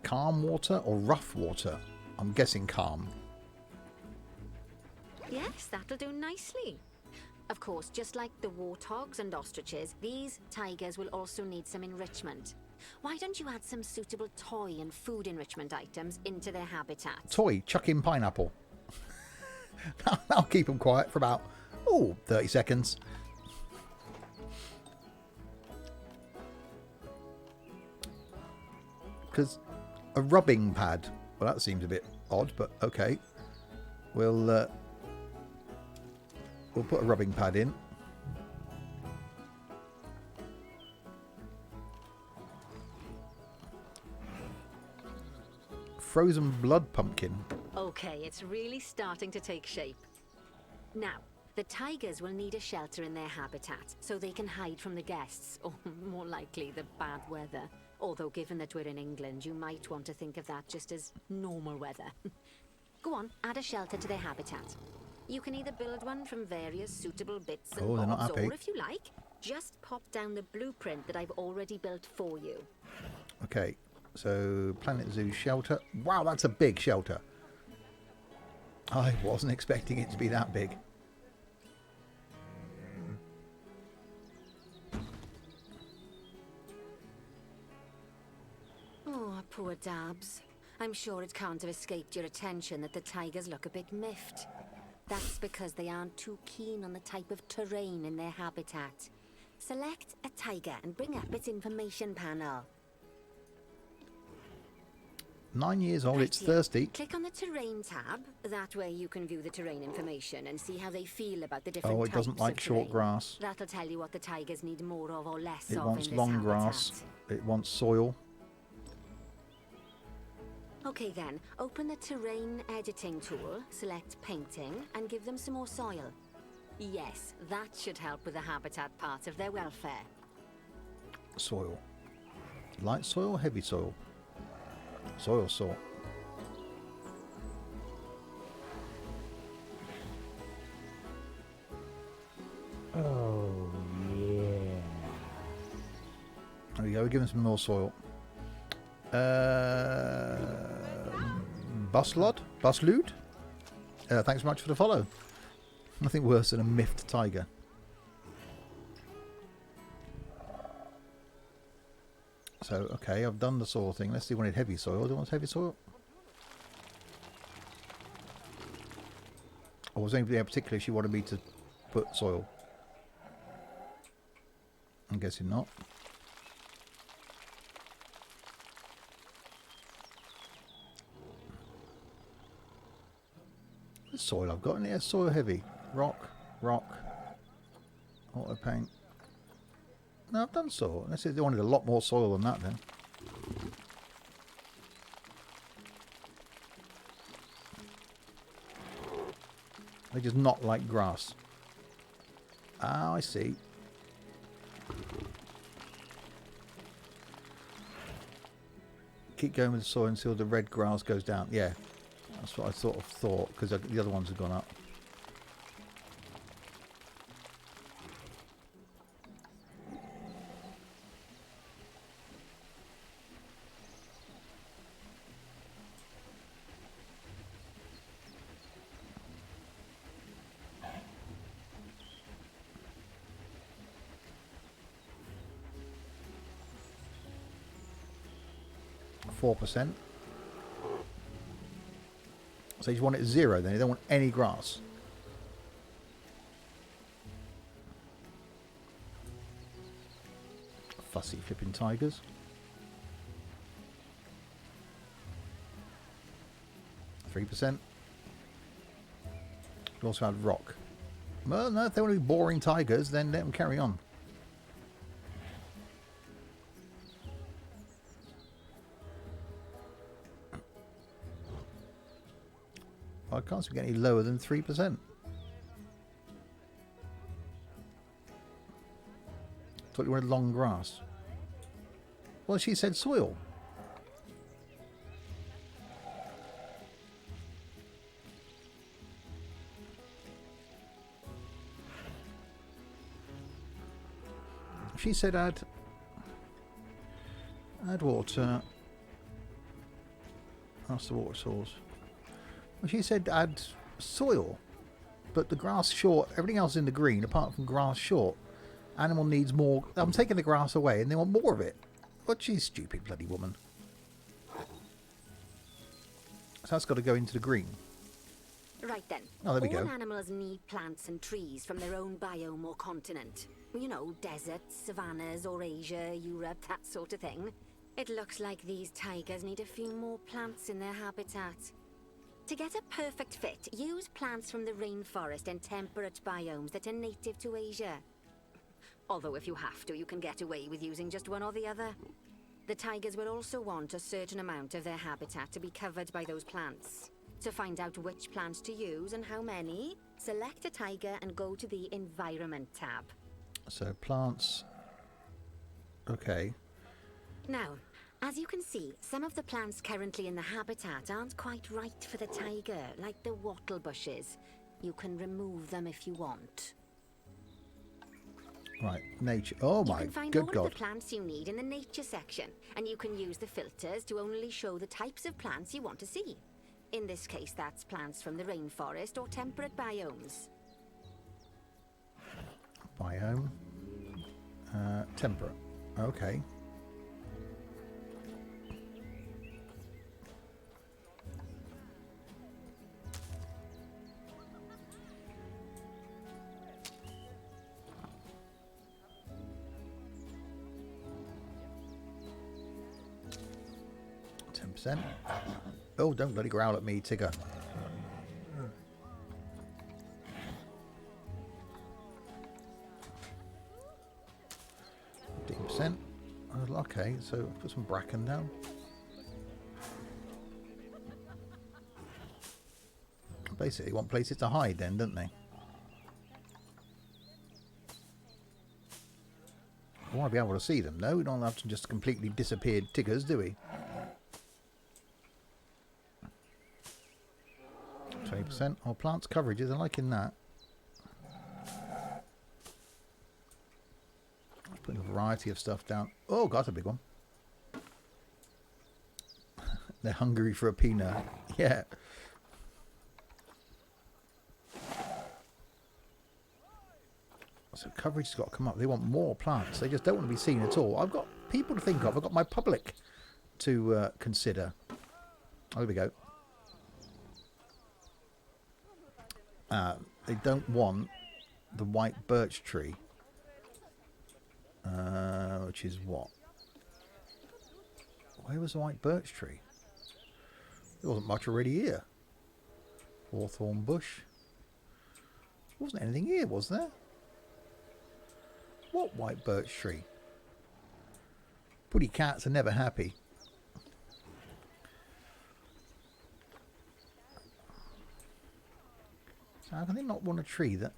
Speaker 1: Calm water or rough water? I'm guessing calm.
Speaker 3: Yes, that'll do nicely. Of course, just like the warthogs and ostriches, these tigers will also need some enrichment. Why don't you add some suitable toy and food enrichment items into their habitat?
Speaker 1: Toy, chuck in pineapple. That'll keep them quiet for about, 30 seconds. Because a rubbing pad, well, that seems a bit odd, but okay. We'll put a rubbing pad in. Frozen blood pumpkin.
Speaker 3: Okay, it's really starting to take shape. Now, the tigers will need a shelter in their habitat so they can hide from the guests, or more likely the bad weather. Although given that we're in England, you might want to think of that just as normal weather. Go on, add a shelter to their habitat. You can either build one from various suitable bits and
Speaker 1: they're not
Speaker 3: bobs,
Speaker 1: happy.
Speaker 3: or if you like, just pop down the blueprint that I've already built for you.
Speaker 1: Okay, so Planet Zoo shelter. Wow, that's a big shelter. I wasn't expecting it to be that big.
Speaker 3: Oh, poor Dabs. I'm sure it can't have escaped your attention that the tigers look a bit miffed. That's because they aren't too keen on the type of terrain in their habitat. Select a tiger and bring up its information panel.
Speaker 1: 9 years old,
Speaker 3: Right
Speaker 1: it's
Speaker 3: here.
Speaker 1: thirsty.
Speaker 3: Click on the terrain tab. That way you can view the terrain information and see how they feel about the different
Speaker 1: Oh, it doesn't
Speaker 3: types
Speaker 1: like
Speaker 3: of
Speaker 1: short
Speaker 3: terrain.
Speaker 1: grass.
Speaker 3: That'll tell you what the tigers need more of or less
Speaker 1: It
Speaker 3: of
Speaker 1: wants
Speaker 3: in this
Speaker 1: long
Speaker 3: habitat.
Speaker 1: grass. It wants soil.
Speaker 3: Okay then, open the terrain editing tool, select painting, and give them some more soil. Yes, that should help with the habitat part of their welfare.
Speaker 1: Soil. Light soil, heavy soil? Soil sort.
Speaker 4: Oh, yeah.
Speaker 1: There we go, we're giving some more soil. Buslude? Thanks so much for the follow. Nothing worse than a miffed tiger. So, okay, I've done the soil thing. Let's see if I need heavy soil. Do you want heavy soil? Or was anybody in particular she wanted me to put soil? I'm guessing not. The soil I've got in here, soil heavy. Rock, auto paint. No, I've done soil. Unless they wanted a lot more soil than that then. They just not like grass. Ah, I see. Keep going with the soil until the red grass goes down. Yeah, that's what I sort of thought, because the other ones have gone up. %. So you just want it 0 then, you don't want any grass. Fussy flipping tigers. 3%. We also had rock. Well, no, if they want to be boring tigers, then let them carry on. I can't seem to get any lower than 3%. Thought you wanted long grass. Well, she said soil. She said add water. That's the water source. Well, she said add soil, but the grass short. Everything else is in the green apart from grass short. Animal needs more. I'm taking the grass away and they want more of it. But she's stupid bloody woman. So that's got to go into the green.
Speaker 3: Right then.
Speaker 1: Oh, there we
Speaker 3: All
Speaker 1: go.
Speaker 3: animals need plants and trees from their own biome or continent. You know, deserts, savannas, Eurasia, Europe, that sort of thing. It looks like these tigers need a few more plants in their habitat. To get a perfect fit, use plants from the rainforest and temperate biomes that are native to Asia. Although if you have to, you can get away with using just one or the other. The tigers will also want a certain amount of their habitat to be covered by those plants. To find out which plants to use and how many, select a tiger and go to the Environment tab.
Speaker 1: So plants. Okay.
Speaker 3: Now, as you can see, some of the plants currently in the habitat aren't quite right for the tiger, like the wattle bushes. You can remove them if you want.
Speaker 1: Right. Nature. Oh
Speaker 3: You
Speaker 1: my
Speaker 3: can find
Speaker 1: good
Speaker 3: all
Speaker 1: God.
Speaker 3: of the plants you need in the nature section, and you can use the filters to only show the types of plants you want to see. In this case, that's plants from the rainforest or temperate biomes.
Speaker 1: Biome. Temperate. Okay. 20%. Oh, don't bloody growl at me, Tigger. %. Okay, so put some bracken down. Basically, want places to hide then, don't they? We want to be able to see them. No, we don't have to just completely disappeared Tiggers, do we? 20%. Oh, plants coverages. I'm liking that. Putting a variety of stuff down. Oh, God, that's a big one. They're hungry for a peanut. Yeah. So coverage has got to come up. They want more plants. They just don't want to be seen at all. I've got people to think of. I've got my public to consider. Oh, there we go. They don't want the white birch tree. Which is what? Where was the white birch tree? There wasn't much already here. Hawthorn bush. There wasn't anything here, was there? What white birch tree? Putty cats are never happy. So how can they not want a tree that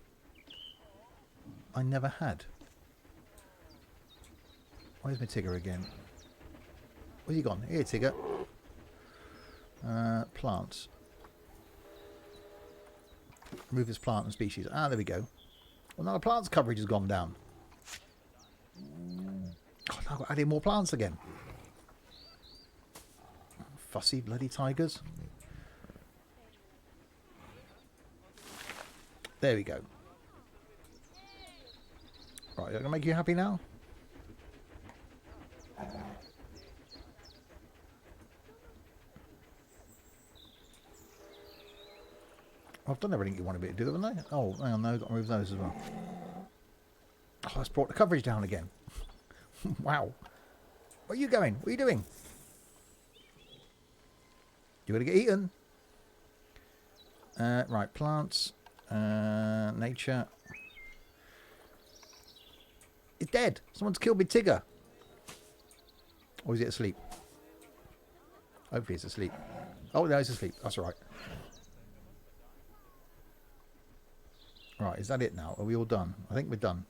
Speaker 1: I never had? Where's my Tigger again? Where's he gone? Here, Tigger. Plants. Remove this plant and species. Ah, there we go. Well, now the plants coverage has gone down. God, I've got to add in more plants again. Fussy bloody tigers. There we go. Right, is that going to make you happy now? I've done everything you wanted me to do, haven't I? Oh, hang on, no, I've got to move those as well. Oh, that's brought the coverage down again. Wow. Where are you going? What are you doing? You're going to get eaten. Right, plants. Nature. It's dead. Someone's killed me Tigger. Or is it asleep? Hopefully it's asleep. Oh, no, it's asleep. That's all right. Right, is that it now? Are we all done? I think we're done.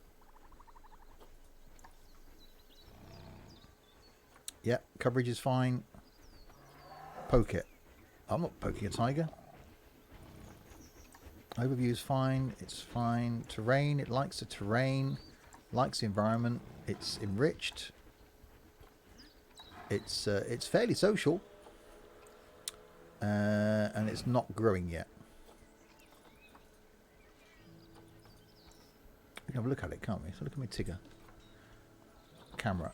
Speaker 1: Yep, coverage is fine. Poke it. I'm not poking a tiger. Overview is fine. It's fine. Terrain, it likes the terrain. Likes the environment. It's enriched. It's fairly social. And it's not growing yet. We can have a look at it, can't we? So look at my Tigger. Camera.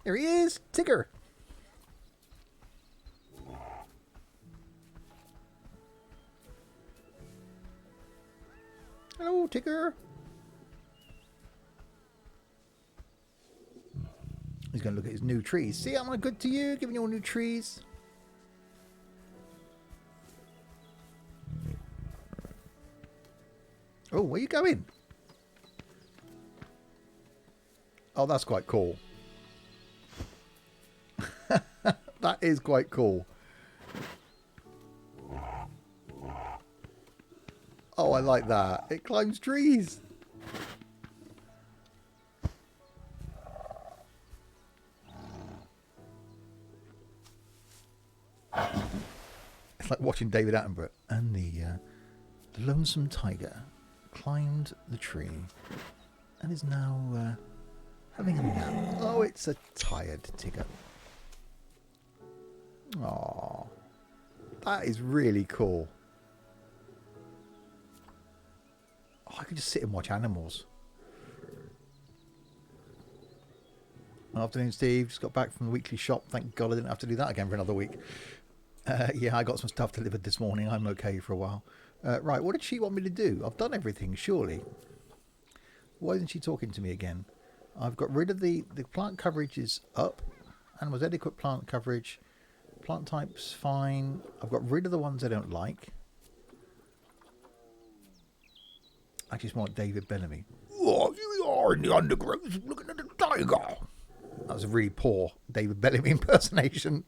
Speaker 1: There he is! Tigger! Hello, Tigger! He's going to look at his new trees. See, am I good to you? Giving you all new trees. Oh, where are you going? Oh, that's quite cool. That is quite cool. Oh, I like that. It climbs trees. It's like watching David Attenborough. And the lonesome tiger climbed the tree and is now having a nap. Oh, it's a tired Tigger. Oh, that is really cool. Oh, I could just sit and watch animals. Afternoon, Steve. Just got back from the weekly shop. Thank God I didn't have to do that again for another week. Yeah, I got some stuff delivered this morning. I'm okay for a while. Right, what did she want me to do? I've done everything, surely. Why isn't she talking to me again? I've got rid of the plant coverage is up. Animals adequate plant coverage. Plant type's fine. I've got rid of the ones I don't like. Actually, it's more like David Bellamy. Oh, you are in the undergrowth looking at the tiger. That was a really poor David Bellamy impersonation.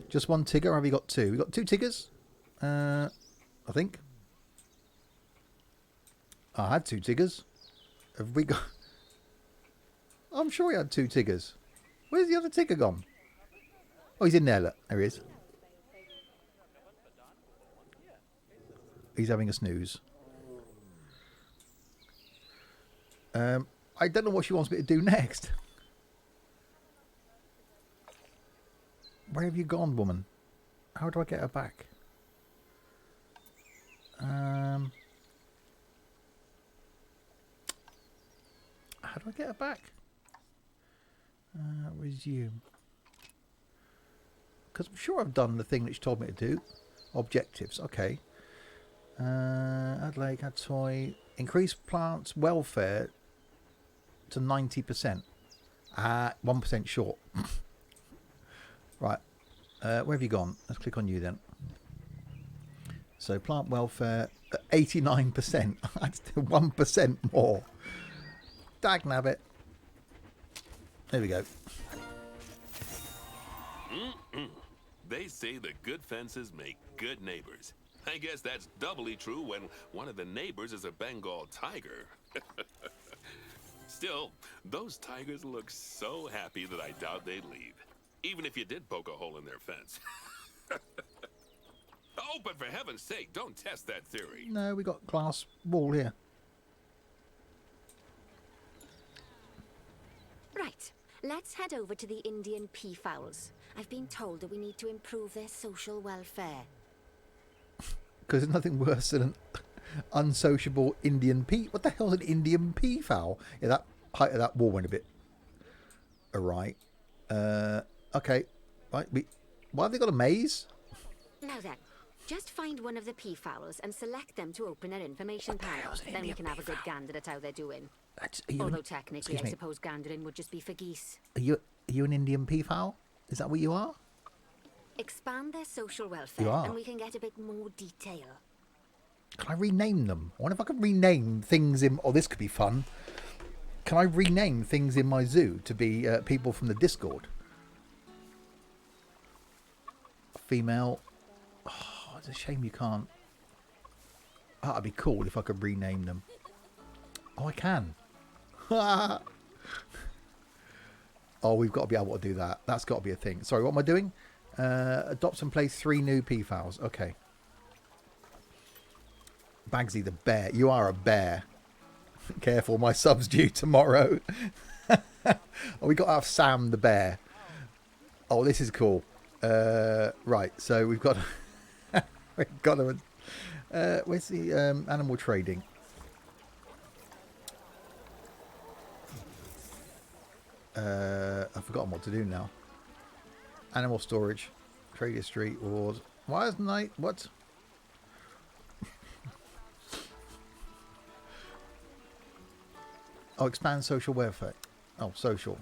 Speaker 1: Just one Tigger. Have we got two? We got two Tiggers. I think. I had two Tiggers. Have we got... I'm sure we had two Tiggers. Where's the other Tigger gone? Oh, he's in there, look. There he is. He's having a snooze. I don't know what she wants me to do next. Where have you gone, woman? How do I get her back? How do I get her back? Resume. Because I'm sure I've done the thing that she told me to do. Objectives, okay. Add lake, add toy. Increase plants' welfare to 90%. 1% short. Right. Where have you gone? Let's click on you then. So plant welfare at 89%. That's 1% more. Dagnabbit. There we go.
Speaker 2: They say that good fences make good neighbors. I guess that's doubly true when one of the neighbors is a Bengal tiger. Still, those tigers look so happy that I doubt they'd leave. Even if you did poke a hole in their fence. Oh, but for heaven's sake, don't test that theory.
Speaker 1: No, we got glass wall here.
Speaker 3: Right. Let's head over to the Indian peafowls. I've been told that we need to improve their social welfare.
Speaker 1: Because there's nothing worse than an unsociable Indian pea. What the hell's an Indian peafowl? Yeah, that height of that wall went a bit awry. Okay. Right. Why have they got a maze?
Speaker 3: Now then, just find one of the peafowls and select them to open their information panel.
Speaker 1: hell's an
Speaker 3: Then we
Speaker 1: Indian
Speaker 3: can have a good
Speaker 1: peafowl?
Speaker 3: gander at how they're doing.
Speaker 1: Are
Speaker 3: Although technically,
Speaker 1: excuse
Speaker 3: I
Speaker 1: me.
Speaker 3: suppose gandering would just be for geese.
Speaker 1: Are you an Indian peafowl? Is that what you are?
Speaker 3: Expand their social welfare,
Speaker 1: You are.
Speaker 3: and we can get a bit more detail.
Speaker 1: Can I rename them? I wonder if I can rename things in... Oh, this could be fun. Can I rename things in my zoo to be people from the Discord? Female. Oh, it's a shame you can't. Oh, that'd be cool if I could rename them. Oh, I can. Oh, we've got to be able to do that. That's got to be a thing. Sorry, what am I doing? Adopt and place 3 new peafowls. Okay. Bagsy the bear. You are a bear. Careful, my sub's due tomorrow. Oh, we got to have Sam the bear. Oh, this is cool. Right, so we've got... we've got to... where's the animal trading? I've forgotten what to do now. Animal storage, trade history, wars. Why isn't I? What? Oh, expand social welfare. Oh, social.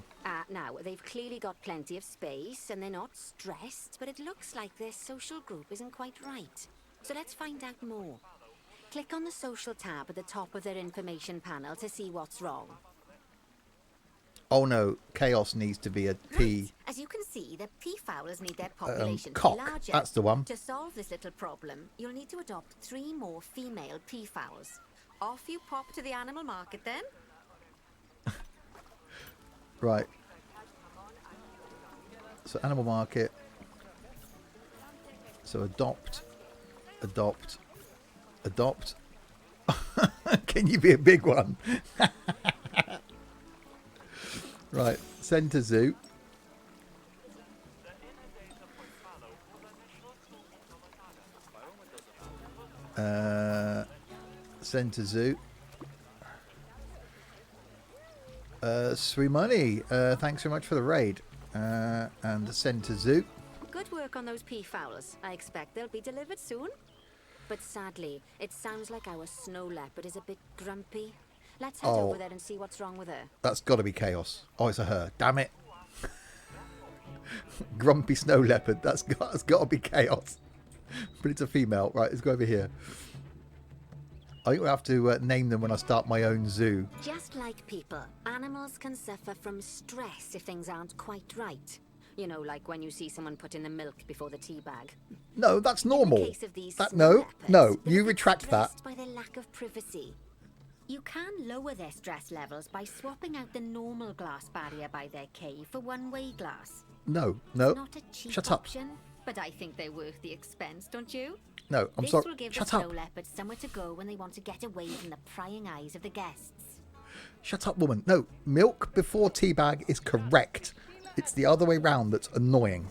Speaker 3: Now, they've clearly got plenty of space and they're not stressed, but it looks like their social group isn't quite right. So let's find out more. Click on the social tab at the top of their information panel to see what's wrong.
Speaker 1: Oh no, chaos needs to be a P.
Speaker 3: Right. As you can see, the peafowls need their population to
Speaker 1: cock.
Speaker 3: be larger.
Speaker 1: That's the one.
Speaker 3: To solve this little problem, you'll need to adopt 3 more female peafowls. Off you pop to the animal market then.
Speaker 1: Right. So animal market. So adopt. Can you be a big one? Right. Send to zoo. Send to zoo. Srimani, thanks so much for the raid. And send to zoo.
Speaker 3: Good work on those peafowls. I expect they'll be delivered soon. But sadly, it sounds like our snow leopard is a bit grumpy. Let's head over there and see what's wrong with her.
Speaker 1: That's got to be chaos. Oh, it's a her. Damn it. Grumpy snow leopard. That's got to be chaos. But it's a female. Right, let's go over here. I think we'll have to name them when I start my own zoo.
Speaker 3: Just like people, animals can suffer from stress if things aren't quite right. You know, like when you see someone put in the milk before the tea bag.
Speaker 1: No, that's normal.
Speaker 3: In the case of these
Speaker 1: That,
Speaker 3: snow
Speaker 1: no,
Speaker 3: leopards,
Speaker 1: no,
Speaker 3: they're
Speaker 1: you
Speaker 3: a bit
Speaker 1: retract that.
Speaker 3: stressed by their lack of privacy. You can lower their stress levels by swapping out the normal glass barrier by their cave for one-way glass.
Speaker 1: No, no.
Speaker 3: It's not a cheap
Speaker 1: Shut up.
Speaker 3: option, but I think they're worth the expense, don't you?
Speaker 1: No, I'm
Speaker 3: this
Speaker 1: sorry.
Speaker 3: will give
Speaker 1: Shut
Speaker 3: the
Speaker 1: up.
Speaker 3: snow leopards somewhere to go when they want to get away from the prying eyes of the guests.
Speaker 1: Shut up, woman. No, milk before tea bag is correct. It's the other way round that's annoying.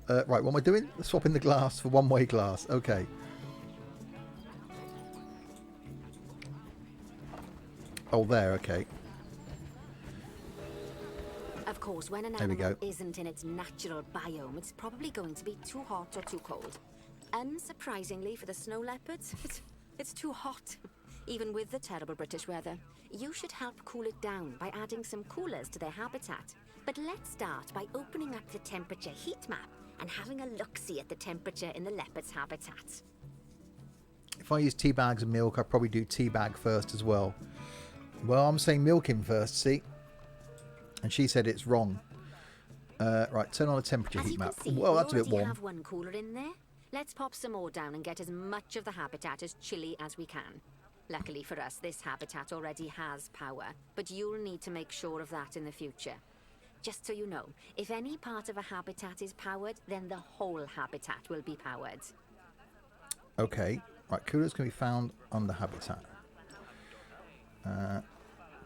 Speaker 1: Right, what am I doing? Swapping the glass for one-way glass. Okay. Oh, there. Okay.
Speaker 3: Of course, when an
Speaker 1: There we
Speaker 3: animal
Speaker 1: go.
Speaker 3: isn't in its natural biome, it's probably going to be too hot or too cold. Unsurprisingly for the snow leopards, it's too hot. Even with the terrible British weather. You should help cool it down by adding some coolers to their habitat. But let's start by opening up the temperature heat map and having a look-see at the temperature in the leopard's habitat.
Speaker 1: If I use tea bags and milk, I'd probably do tea bag first as well. Well, I'm saying milk in first, see? And she said it's wrong. Right, turn on the temperature
Speaker 3: As
Speaker 1: heat
Speaker 3: you
Speaker 1: map.
Speaker 3: can see,
Speaker 1: Well,
Speaker 3: we
Speaker 1: that's a bit
Speaker 3: already
Speaker 1: warm.
Speaker 3: have one cooler in there. Let's pop some more down and get as much of the habitat as chilly as we can. Luckily for us, this habitat already has power, but you'll need to make sure of that in the future. Just so you know, if any part of a habitat is powered, then the whole habitat will be powered.
Speaker 1: Okay. Right, coolers can be found on the habitat.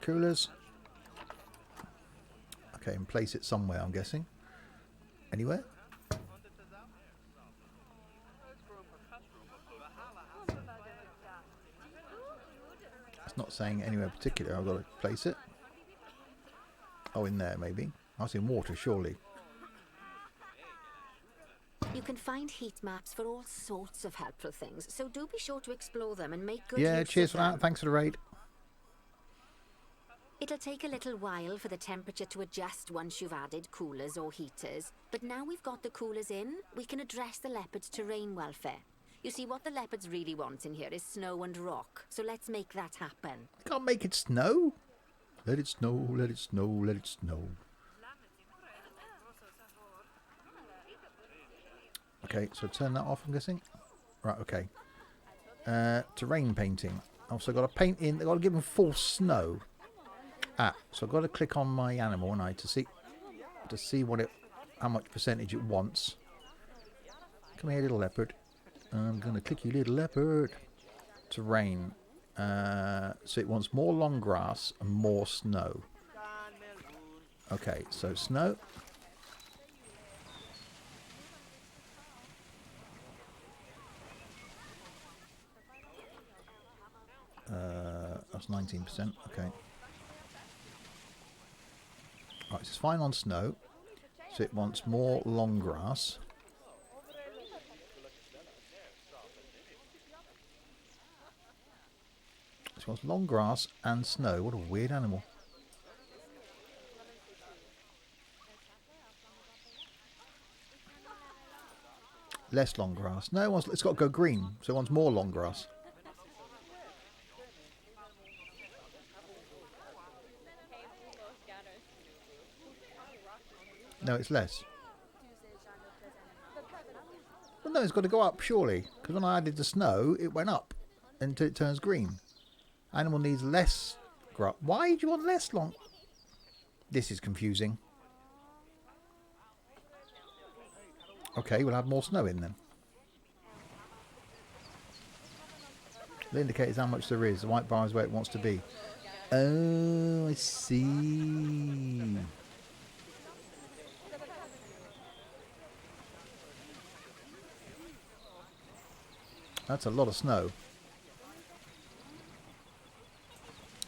Speaker 1: Coolers. Okay, and place it somewhere, I'm guessing. Anywhere? It's not saying anywhere particular. I've got to place it. Oh, in there, maybe. I was in water, surely.
Speaker 3: You can find heat maps for all sorts of helpful things, so do be sure to explore them and make good
Speaker 1: Yeah,
Speaker 3: use
Speaker 1: cheers
Speaker 3: of
Speaker 1: for
Speaker 3: them.
Speaker 1: that. Thanks for the raid.
Speaker 3: It'll take a little while for the temperature to adjust once you've added coolers or heaters, but now we've got the coolers in, we can address the leopard's terrain welfare. You see, what the leopards really want in here is snow and rock, so let's make that happen.
Speaker 1: Can't make it snow. Let it snow, let it snow, let it snow. Okay, so turn that off, I'm guessing. Right, okay. Terrain painting. Also got to paint in, they've got to give them full snow. So I've got to click on my animal and to see what how much percentage it wants. Come here, little leopard. I'm going to click you, little leopard. Terrain. So it wants more long grass and more snow. Okay, so snow. That's 19%. Okay. Right, so it's fine on snow. So it wants more long grass. It wants long grass and snow. What a weird animal. Less long grass. No, it's got to go green. So it wants more long grass. No, it's less. Well, no, it's got to go up, surely. Because when I added the snow, it went up until it turns green. Animal needs less grass. Why do you want less long? This is confusing. Okay, we'll have more snow in then. The indicator is how much there is. The white bar is where it wants to be. Oh, I see. That's a lot of snow.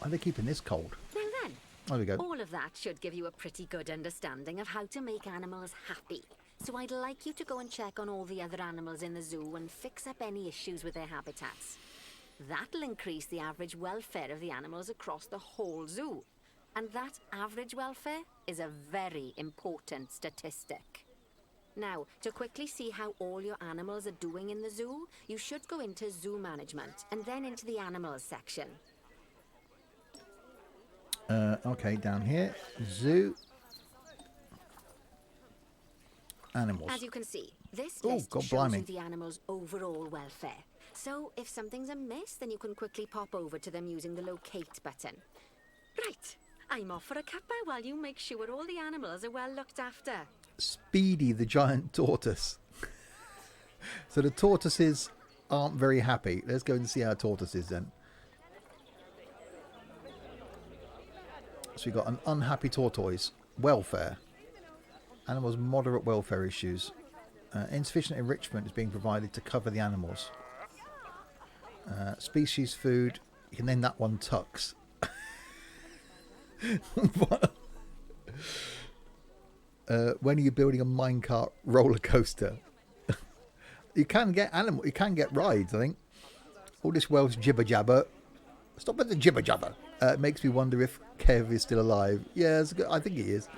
Speaker 1: Are they keeping this cold?
Speaker 3: Now then,
Speaker 1: There we go.
Speaker 3: all of that should give you a pretty good understanding of how to make animals happy. So I'd like you to go and check on all the other animals in the zoo and fix up any issues with their habitats. That'll increase the average welfare of the animals across the whole zoo. And that average welfare is a very important statistic. Now, to quickly see how all your animals are doing in the zoo, you should go into zoo management and then into the animals section.
Speaker 1: Okay, down here. Zoo. Animals.
Speaker 3: As you can see, this
Speaker 1: Oh,
Speaker 3: list
Speaker 1: God
Speaker 3: shows
Speaker 1: blimey.
Speaker 3: you the animals' overall welfare. So, if something's amiss, then you can quickly pop over to them using the locate button. Right, I'm off for a cuppa while you make sure all the animals are well looked after.
Speaker 1: Speedy the giant tortoise. So the tortoises aren't very happy. Let's go and see our tortoises then. So we've got an unhappy tortoise. Welfare. Animals' moderate welfare issues. Insufficient enrichment is being provided to cover the animals. Species food. You can name that one Tux. When are you building a minecart roller coaster? You can get you can get rides, I think. All this Welsh jibber jabber. Stop with the jibber jabber. It makes me wonder if Kev is still alive. Yeah, I think he is.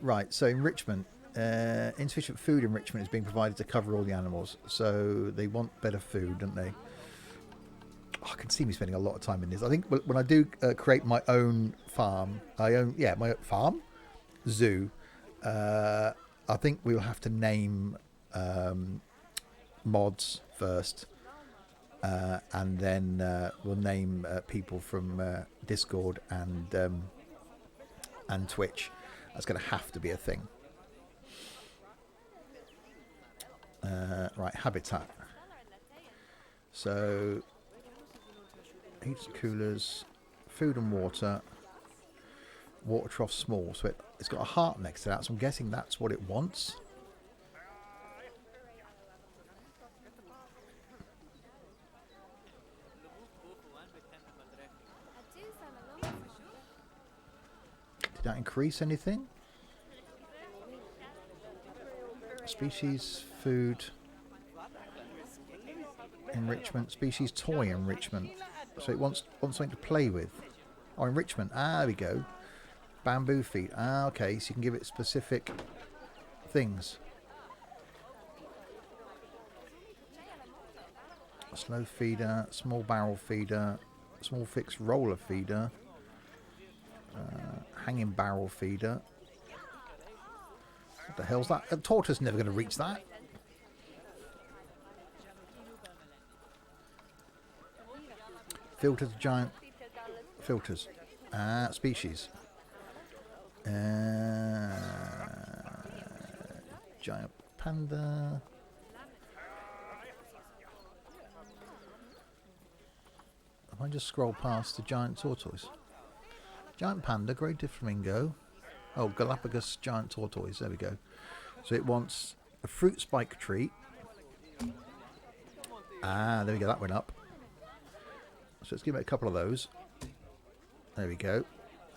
Speaker 1: Right, so enrichment. Insufficient food enrichment is being provided to cover all the animals. So they want better food, don't they? Oh, I can see me spending a lot of time in this. I think when I do create my own farm, my own farm, zoo, I think we'll have to name mods first, and then we'll name people from Discord and Twitch. That's going to have to be a thing. Right, habitat. So heaters, coolers, food and water. Water trough small, so it's got a heart next to that, so I'm guessing that's what it wants. Did that increase anything? Species food enrichment, species toy enrichment. So it wants something to play with. Oh, enrichment. Ah, there we go. Bamboo feed. Ah, okay. So you can give it specific things. Slow feeder, small barrel feeder, small fixed roller feeder, hanging barrel feeder. What the hell's that? A tortoise never going to reach that. Filters, giant filters. Ah, species. Giant panda. If I just scroll past the giant tortoise. Giant panda, great flamingo. Oh, Galapagos giant tortoise. There we go. So it wants a fruit spike tree. Ah, there we go. That went up. So let's give it a couple of those. There we go.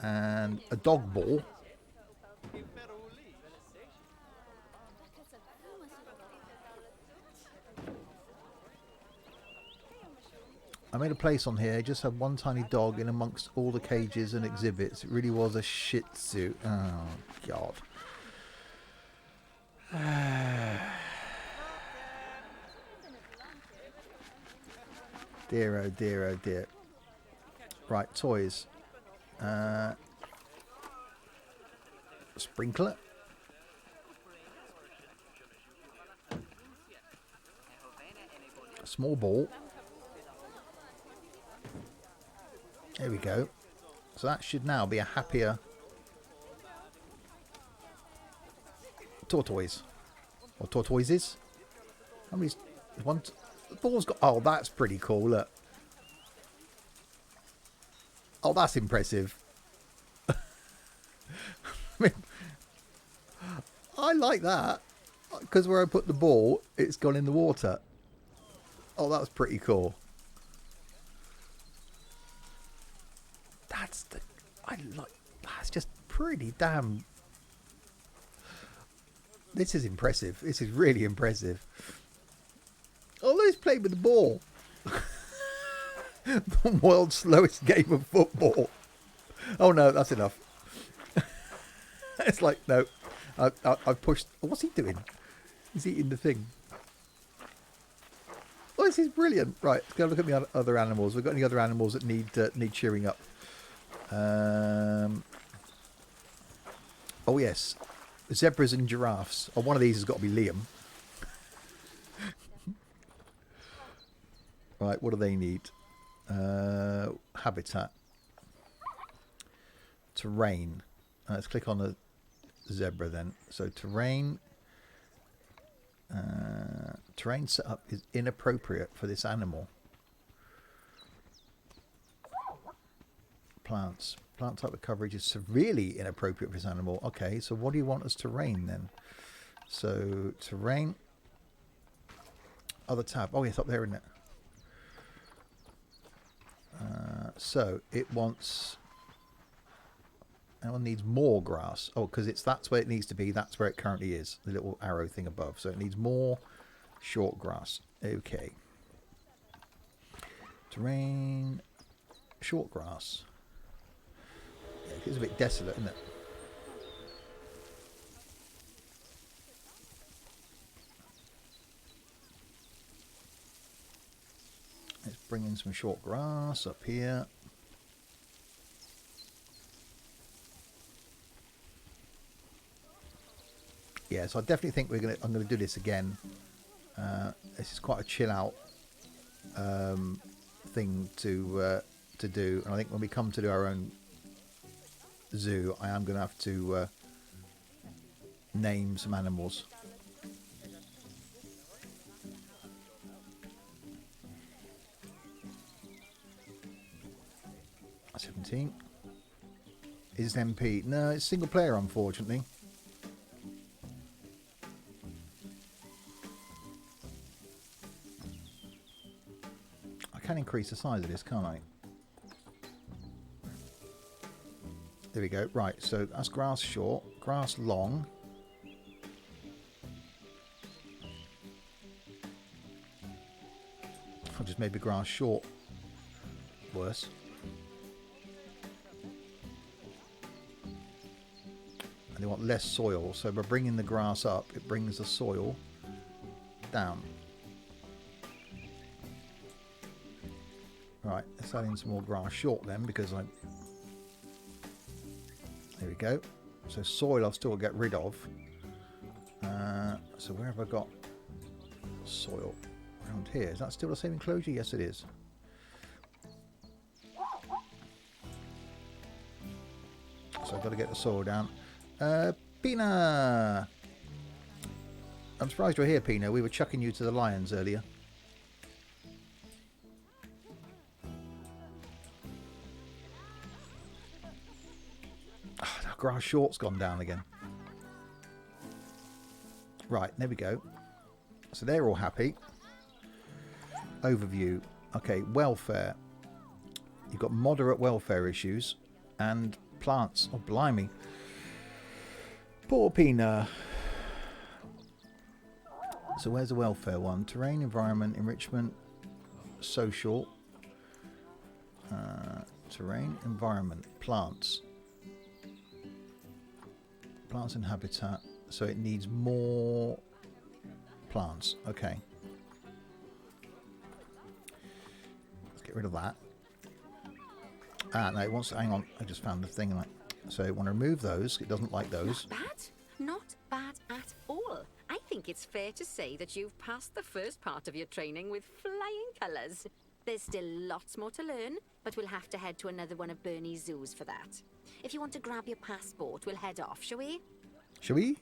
Speaker 1: And a dog ball. I made a place on here. It just had one tiny dog in amongst all the cages and exhibits. It really was a Shih Tzu. Oh, God. Dear, oh dear, oh dear. Right, toys. Sprinkler. A small ball. There we go. So that should now be a happier tortoise. Or tortoises. How many? One. The ball's got. Oh, that's pretty cool. Look. Oh, that's impressive. I mean, I like that. Because where I put the ball, it's gone in the water. Oh, that's pretty cool. That's just pretty damn. This is impressive. This is really impressive. Oh, let's play with the ball. The world's slowest game of football. Oh no, that's enough. It's like, no. I've pushed... Oh, what's he doing? He's eating the thing. Oh, this is brilliant. Right, let's go look at the other animals. We've got any other animals that need cheering up? Oh, yes. Zebras and giraffes. Oh, one of these has got to be Liam. Right, what do they need? Habitat. Terrain. Let's click on the zebra then. So terrain. Terrain setup is inappropriate for this animal. Plants. Plant type of coverage is severely inappropriate for this animal. Okay, so what do you want as terrain then? So terrain. Other tab. Oh, yes, up there, isn't it? So it wants... That one needs more grass. Oh, because that's where it needs to be. That's where it currently is. The little arrow thing above. So it needs more short grass. Okay. Terrain. Short grass. Yeah, it's a bit desolate, isn't it? Let's bring in some short grass up here. Yeah, so I definitely think I'm gonna do this again. This is quite a chill out thing to do, and I think when we come to do our own zoo, I am gonna have to name some animals. $17. Is it MP? No, it's single player, unfortunately. I can increase the size of this, can't I? There we go. Right, so that's grass short, grass long. I've just made the grass short worse. And they want less soil, so by bringing the grass up, it brings the soil down. Right, let's add in some more grass short then, because there we go. So soil I've still got to get rid of. So where have I got soil? Around here. Is that still the same enclosure? Yes, it is. So I've got to get the soil down. Pina! I'm surprised you're here, Pina. We were chucking you to the lions earlier. Oh, that grass short's gone down again. Right, there we go. So they're all happy. Overview. Okay, welfare. You've got moderate welfare issues. And plants. Oh, blimey. Poor Pina. So where's the welfare one? Terrain, environment, enrichment, social. Terrain, environment, plants. Plants and habitat. So it needs more plants. Okay. Let's get rid of that. Ah, no, it wants to... Hang on. I just found the thing. So I want to remove those. It doesn't like those.
Speaker 3: Not bad. Not bad at all. I think it's fair to say that you've passed the first part of your training with flying colours. There's still lots more to learn, but we'll have to head to another one of Bernie's zoos for that. If you want to grab your passport, we'll head off, shall we?
Speaker 1: Shall we?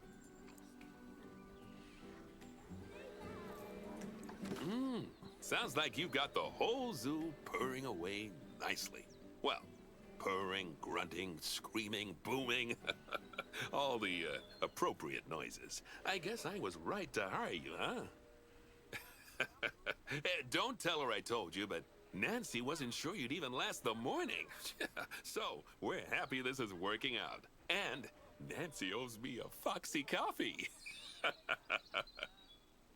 Speaker 2: Sounds like you've got the whole zoo purring away nicely. Well, purring, grunting, screaming, booming. All the appropriate noises. I guess I was right to hire you, huh? Don't tell her I told you, but Nancy wasn't sure you'd even last the morning. So, we're happy this is working out. And Nancy owes me a Foxy coffee.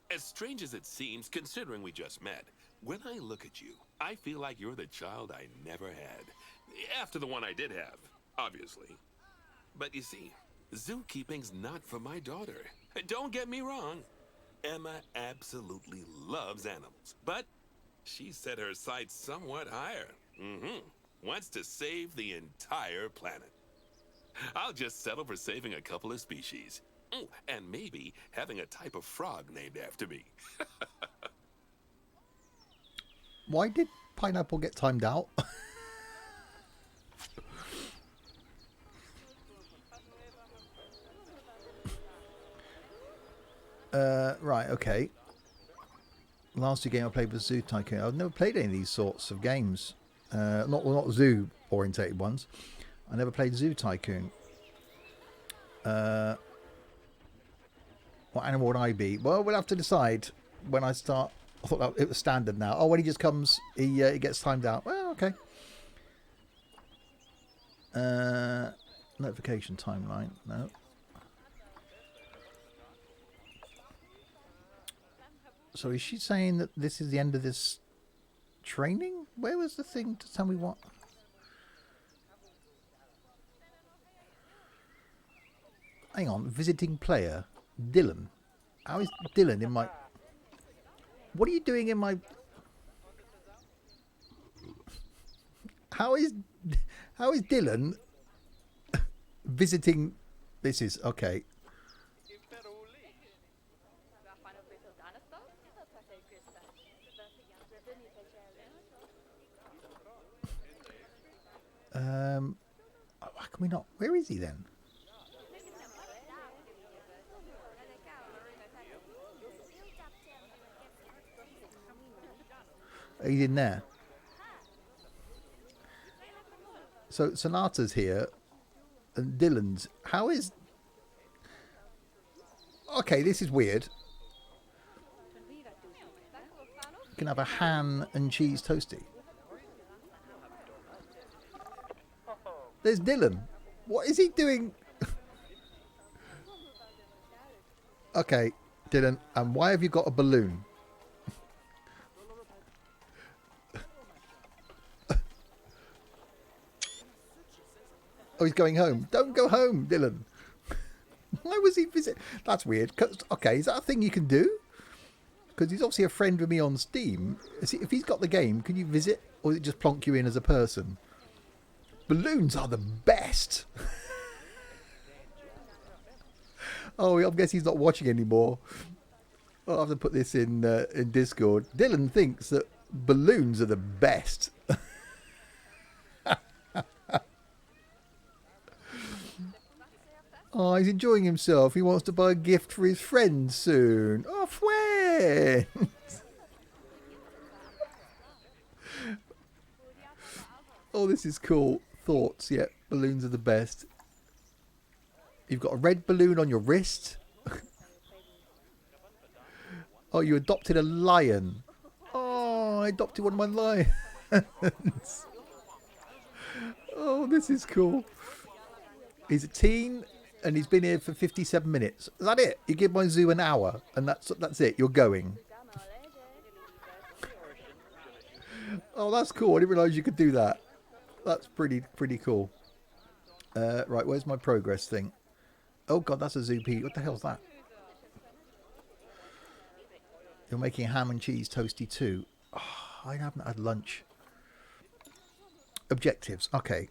Speaker 2: As strange as it seems, considering we just met, when I look at you, I feel like you're the child I never had. After the one I did have. obviously. But you see, zookeeping's not for my daughter. Don't get me wrong. Emma absolutely loves animals, but she set her sights somewhat higher. Wants to save the entire planet. I'll just settle for saving a couple of species. Oh, and maybe having a type of frog named after me.
Speaker 1: Why did Pineapple get timed out? Right, okay. Last two games I played was Zoo Tycoon. I've never played any of these sorts of games. Not zoo orientated ones. I never played Zoo Tycoon. What animal would I be? Well, we'll have to decide when I start. I thought it was standard now. Oh, when he just comes, he gets timed out. Well, okay. Notification timeline. No. So is she saying that this is the end of this training? Where was the thing to tell me what? Hang on, visiting player, Dylan. How is Dylan in my... What are you doing in my... How is Dylan visiting... This is... Okay. How can we not? Where is he then? He's in there. So Sonata's here, and Dylan's. How is? Okay, this is weird. You can have a ham and cheese toastie. There's Dylan. What is he doing? Okay, Dylan. And why have you got a balloon? Oh, he's going home. Don't go home, Dylan. Why was he visit? That's weird. Okay, is that a thing you can do? Because he's obviously a friend with me on Steam. If he's got the game, can you visit? Or does it just plonk you in as a person? Balloons are the best. Oh, I guess he's not watching anymore. I'll have to put this in Discord. Dylan thinks that balloons are the best. Oh, he's enjoying himself. He wants to buy a gift for his friends soon. Oh, friends. Oh, this is cool. Thoughts, yeah. Balloons are the best. You've got a red balloon on your wrist. Oh, you adopted a lion. Oh, I adopted one of my lions. Oh, this is cool. He's a teen and he's been here for 57 minutes. Is that it? You give my zoo an hour and that's it. You're going. Oh, that's cool. I didn't realise you could do that. That's pretty cool. Right, where's my progress thing? Oh god, that's a zoo pea. What the hell's that? You're making ham and cheese toasty too. Oh, I haven't had lunch. Objectives. Okay.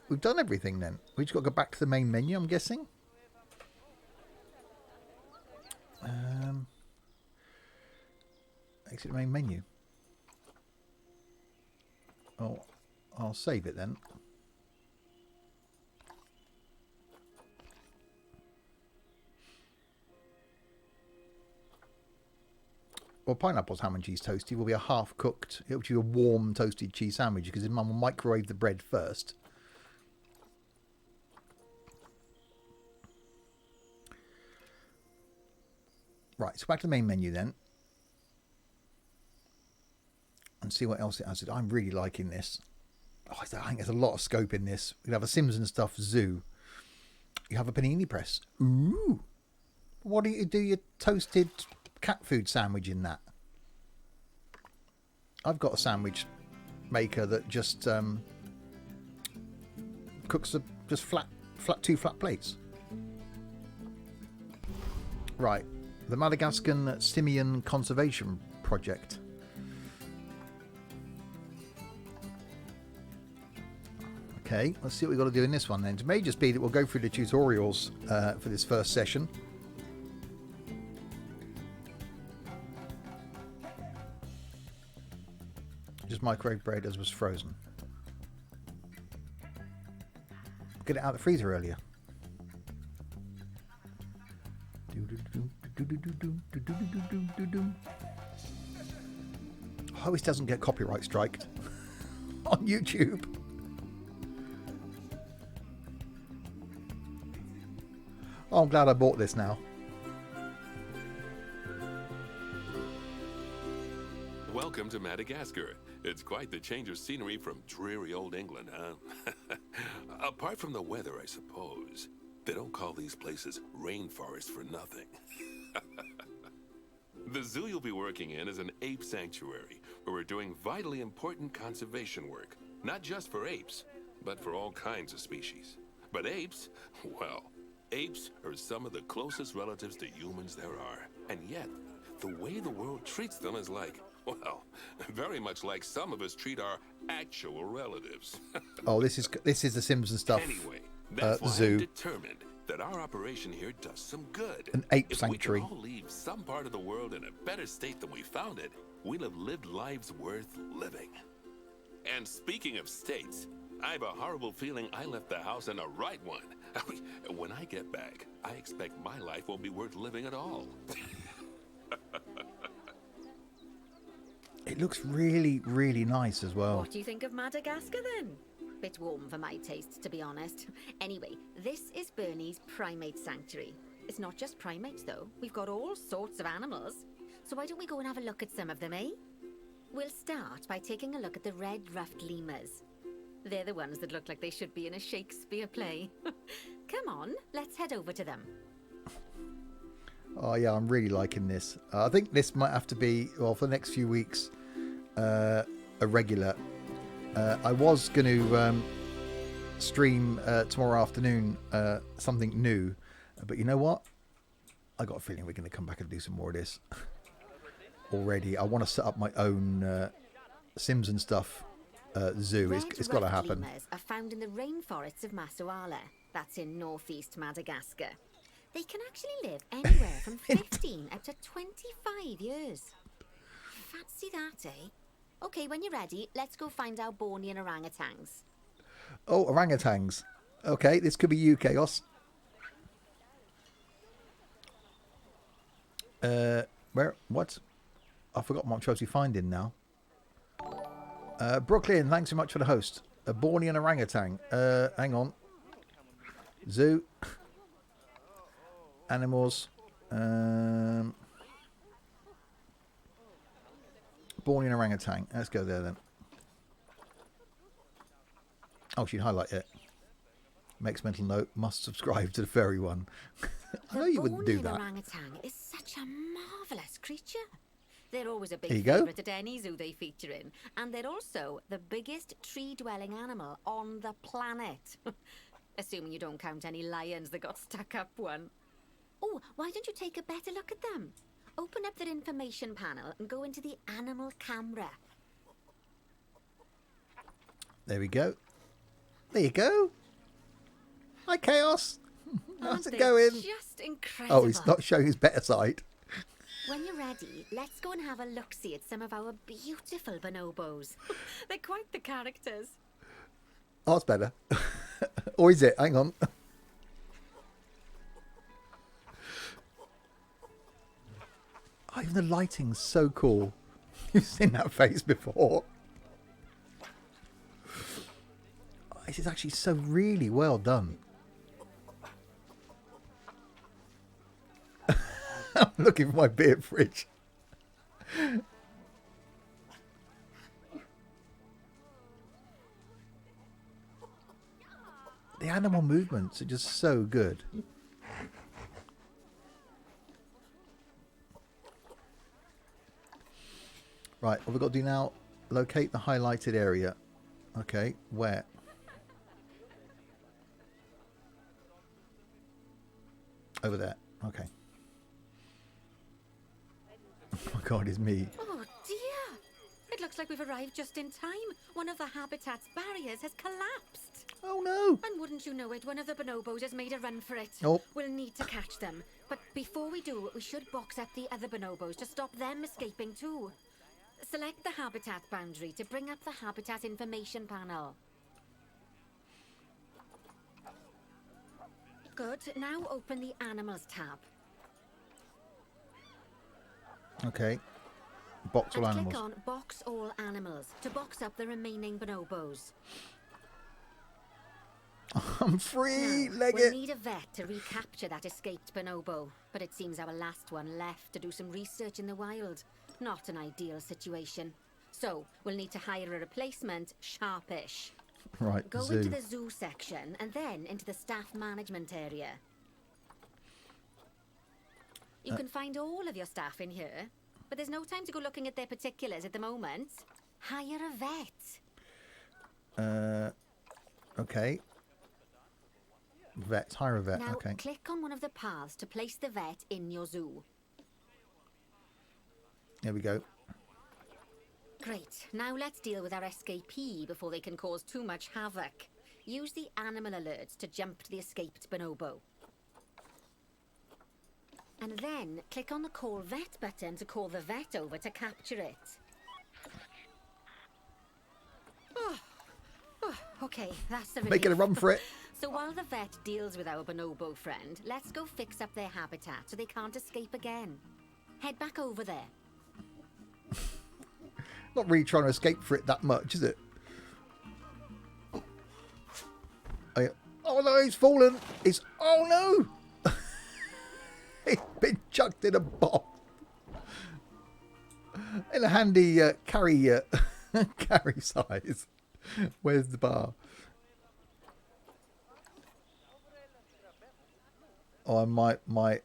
Speaker 1: We've done everything then. We've just got to go back to the main menu, I'm guessing. Exit the main menu. Oh, I'll save it then. Well, Pineapple's ham and cheese toasty will be a half-cooked, it'll be a warm toasted cheese sandwich because his mum will microwave the bread first. Right, so back to the main menu then. And see what else it has. I'm really liking this. Oh, I think there's a lot of scope in this. You have a Simpsons stuff zoo. You have a panini press. Ooh. Why don't you do your toasted cat food sandwich in that? I've got a sandwich maker that just cooks are just two flat plates. Right, the Madagascar Simian Conservation Project. Okay, let's see what we've got to do in this one then. It may just be that we'll go through the tutorials for this first session. Just microwave bread as was frozen. Get it out of the freezer earlier. I hope this doesn't get copyright striked on YouTube. Oh, I'm glad I bought this now.
Speaker 2: Welcome to Madagascar. It's quite the change of scenery from dreary old England, huh? Apart from the weather, I suppose. They don't call these places rainforests for nothing. The zoo you'll be working in is an ape sanctuary, where we're doing vitally important conservation work. Not just for apes, but for all kinds of species. But apes, well, apes are some of the closest relatives to humans there are. And yet, the way the world treats them is like, well, very much like some of us treat our actual relatives.
Speaker 1: Oh, this is the Simpsons stuff.
Speaker 2: Anyway, that's why
Speaker 1: zoo.
Speaker 2: I'm determined that our operation here does some good.
Speaker 1: An ape
Speaker 2: if
Speaker 1: sanctuary.
Speaker 2: we can all leave some part of the world in a better state than we found it, we'll have lived lives worth living. And speaking of states, I have a horrible feeling I left the house in the right one. When I get back, I expect my life won't be worth living at all.
Speaker 1: It looks really, really nice as well.
Speaker 3: What do you think of Madagascar then? Bit warm for my taste, to be honest. Anyway, this is Bernie's primate sanctuary. It's not just primates though. We've got all sorts of animals. So why don't we go and have a look at some of them, eh? We'll start by taking a look at the red-ruffed lemurs. They're the ones that look like they should be in a Shakespeare play. Come on, let's head over to them.
Speaker 1: Oh yeah, I'm really liking this. I think this might have to be, well, for the next few weeks, a regular. I was going to stream tomorrow afternoon something new, but you know what? I got a feeling we're going to come back and do some more of this already. I want to set up my own Sims and stuff zoo. It's got to happen.
Speaker 3: Lemurs are found in the rainforests of Masuala. That's in northeast Madagascar. They can actually live anywhere from 15 up to 25 years. Fancy that, eh? Okay, when you're ready, let's go find our Bornean orangutans.
Speaker 1: Oh, orangutans. Okay, this could be you, Chaos. What? I forgot what I'm supposed to be finding now. Brooklyn, thanks so much for the host. A Bornean orangutan. Hang on. Zoo. Animals. Bornean orangutan. Let's go there then. Oh, she'd highlight it. Makes mental note. Must subscribe to the furry one. I know you wouldn't do that.
Speaker 3: The Bornean orangutan is such a marvellous creature. They're always a big
Speaker 1: There you go.
Speaker 3: favourite at any zoo they feature in. And they're also the biggest tree-dwelling animal on the planet. Assuming you don't count any lions that got stuck up one. Oh, why don't you take a better look at them? Open up their information panel and go into the animal camera.
Speaker 1: There we go. There you go. Hi, Chaos. How's it going?
Speaker 3: Just incredible.
Speaker 1: Oh, he's not showing his better side.
Speaker 3: When you're ready, let's go and have a look-see at some of our beautiful bonobos. They're quite the characters.
Speaker 1: Oh, it's better. Or is it? Hang on. Oh, even the lighting's so cool. You've seen that face before. Oh, this is actually so really well done. I'm looking for my beer fridge. The animal movements are just so good. Right, what we've got to do now, locate the highlighted area. Okay, where? Over there. Okay. Oh my God, it's me.
Speaker 3: Oh dear! It looks like we've arrived just in time. One of the habitat's barriers has collapsed.
Speaker 1: Oh no!
Speaker 3: And wouldn't you know it, one of the bonobos has made a run for it.
Speaker 1: Oh.
Speaker 3: We'll need to catch them. But before we do, we should box up the other bonobos to stop them escaping too. Select the habitat boundary to bring up the habitat information panel. Good. Now open the animals tab.
Speaker 1: Okay. Box all
Speaker 3: And
Speaker 1: animals.
Speaker 3: click on box all animals to box up the remaining bonobos.
Speaker 1: I'm free!
Speaker 3: Now,
Speaker 1: Leg
Speaker 3: we'll
Speaker 1: it!
Speaker 3: need a vet to recapture that escaped bonobo, but it seems our last one left to do some research in the wild. Not an ideal situation. So, we'll need to hire a replacement, sharpish.
Speaker 1: Right,
Speaker 3: Go
Speaker 1: zoo.
Speaker 3: into the zoo section and then into the staff management area. You can find all of your staff in here, but there's no time to go looking at their particulars at the moment. Hire a vet.
Speaker 1: Okay. Vet. Hire a vet.
Speaker 3: Now,
Speaker 1: Okay.
Speaker 3: click on one of the paths to place the vet in your zoo.
Speaker 1: There we go.
Speaker 3: Great. Now let's deal with our escapee before they can cause too much havoc. Use the animal alerts to jump to the escaped bonobo. And then click on the Call Vet button to call the vet over to capture it. Okay, that's the relief.
Speaker 1: Making a run for it.
Speaker 3: So while the vet deals with our bonobo friend, let's go fix up their habitat so they can't escape again. Head back over there.
Speaker 1: Not really trying to escape for it that much, is it? Oh no, he's fallen. He's... Oh no! He's been chucked in a box. In a handy carry carry size. Where's the bar? Oh, I might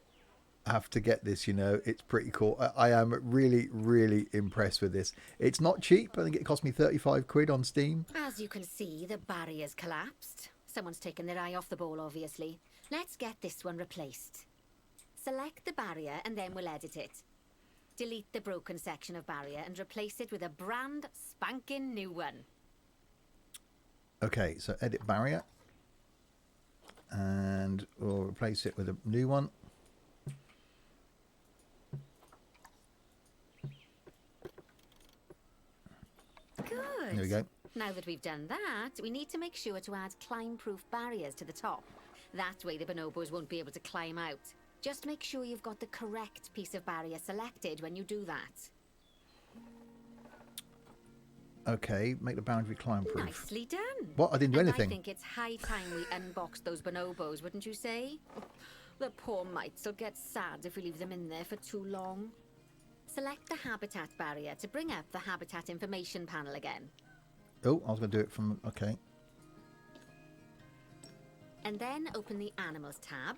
Speaker 1: have to get this, you know. It's pretty cool. I am really, really impressed with this. It's not cheap. I think it cost me 35 quid on Steam.
Speaker 3: As you can see, the barrier's collapsed. Someone's taken their eye off the ball, obviously. Let's get this one replaced. Select the barrier and then we'll edit it. Delete the broken section of barrier and replace it with a brand spanking new one.
Speaker 1: Okay, so edit barrier. And we'll replace it with a new one.
Speaker 3: Good.
Speaker 1: There we go.
Speaker 3: Now that we've done that, we need to make sure to add climb-proof barriers to the top. That way the bonobos won't be able to climb out. Just make sure you've got the correct piece of barrier selected when you do that.
Speaker 1: Okay, make the boundary climb proof.
Speaker 3: Nicely done.
Speaker 1: What? I didn't do
Speaker 3: And
Speaker 1: anything.
Speaker 3: I think it's high time we unboxed those bonobos, wouldn't you say? The poor mites will get sad if we leave them in there for too long. Select the habitat barrier to bring up the habitat information panel again.
Speaker 1: Oh, I was going to do it from... Okay.
Speaker 3: And then open the Animals tab.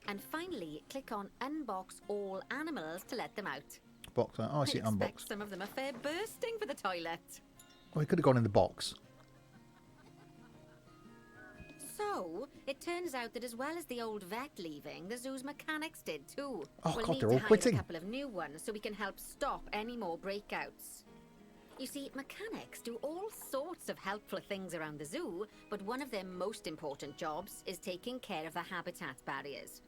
Speaker 3: And finally, click on Unbox All Animals to let them out.
Speaker 1: Box. Oh, I see it
Speaker 3: expect
Speaker 1: unboxed.
Speaker 3: some of them are fair bursting for the toilet.
Speaker 1: Oh, it could have gone in the box.
Speaker 3: So, it turns out that as well as the old vet leaving, the zoo's mechanics did too.
Speaker 1: Oh,
Speaker 3: we'll
Speaker 1: God,
Speaker 3: need
Speaker 1: they're
Speaker 3: to
Speaker 1: all
Speaker 3: hire
Speaker 1: quitting.
Speaker 3: a couple of new ones so we can help stop any more breakouts. You see, mechanics do all sorts of helpful things around the zoo, but one of their most important jobs is taking care of the habitat barriers.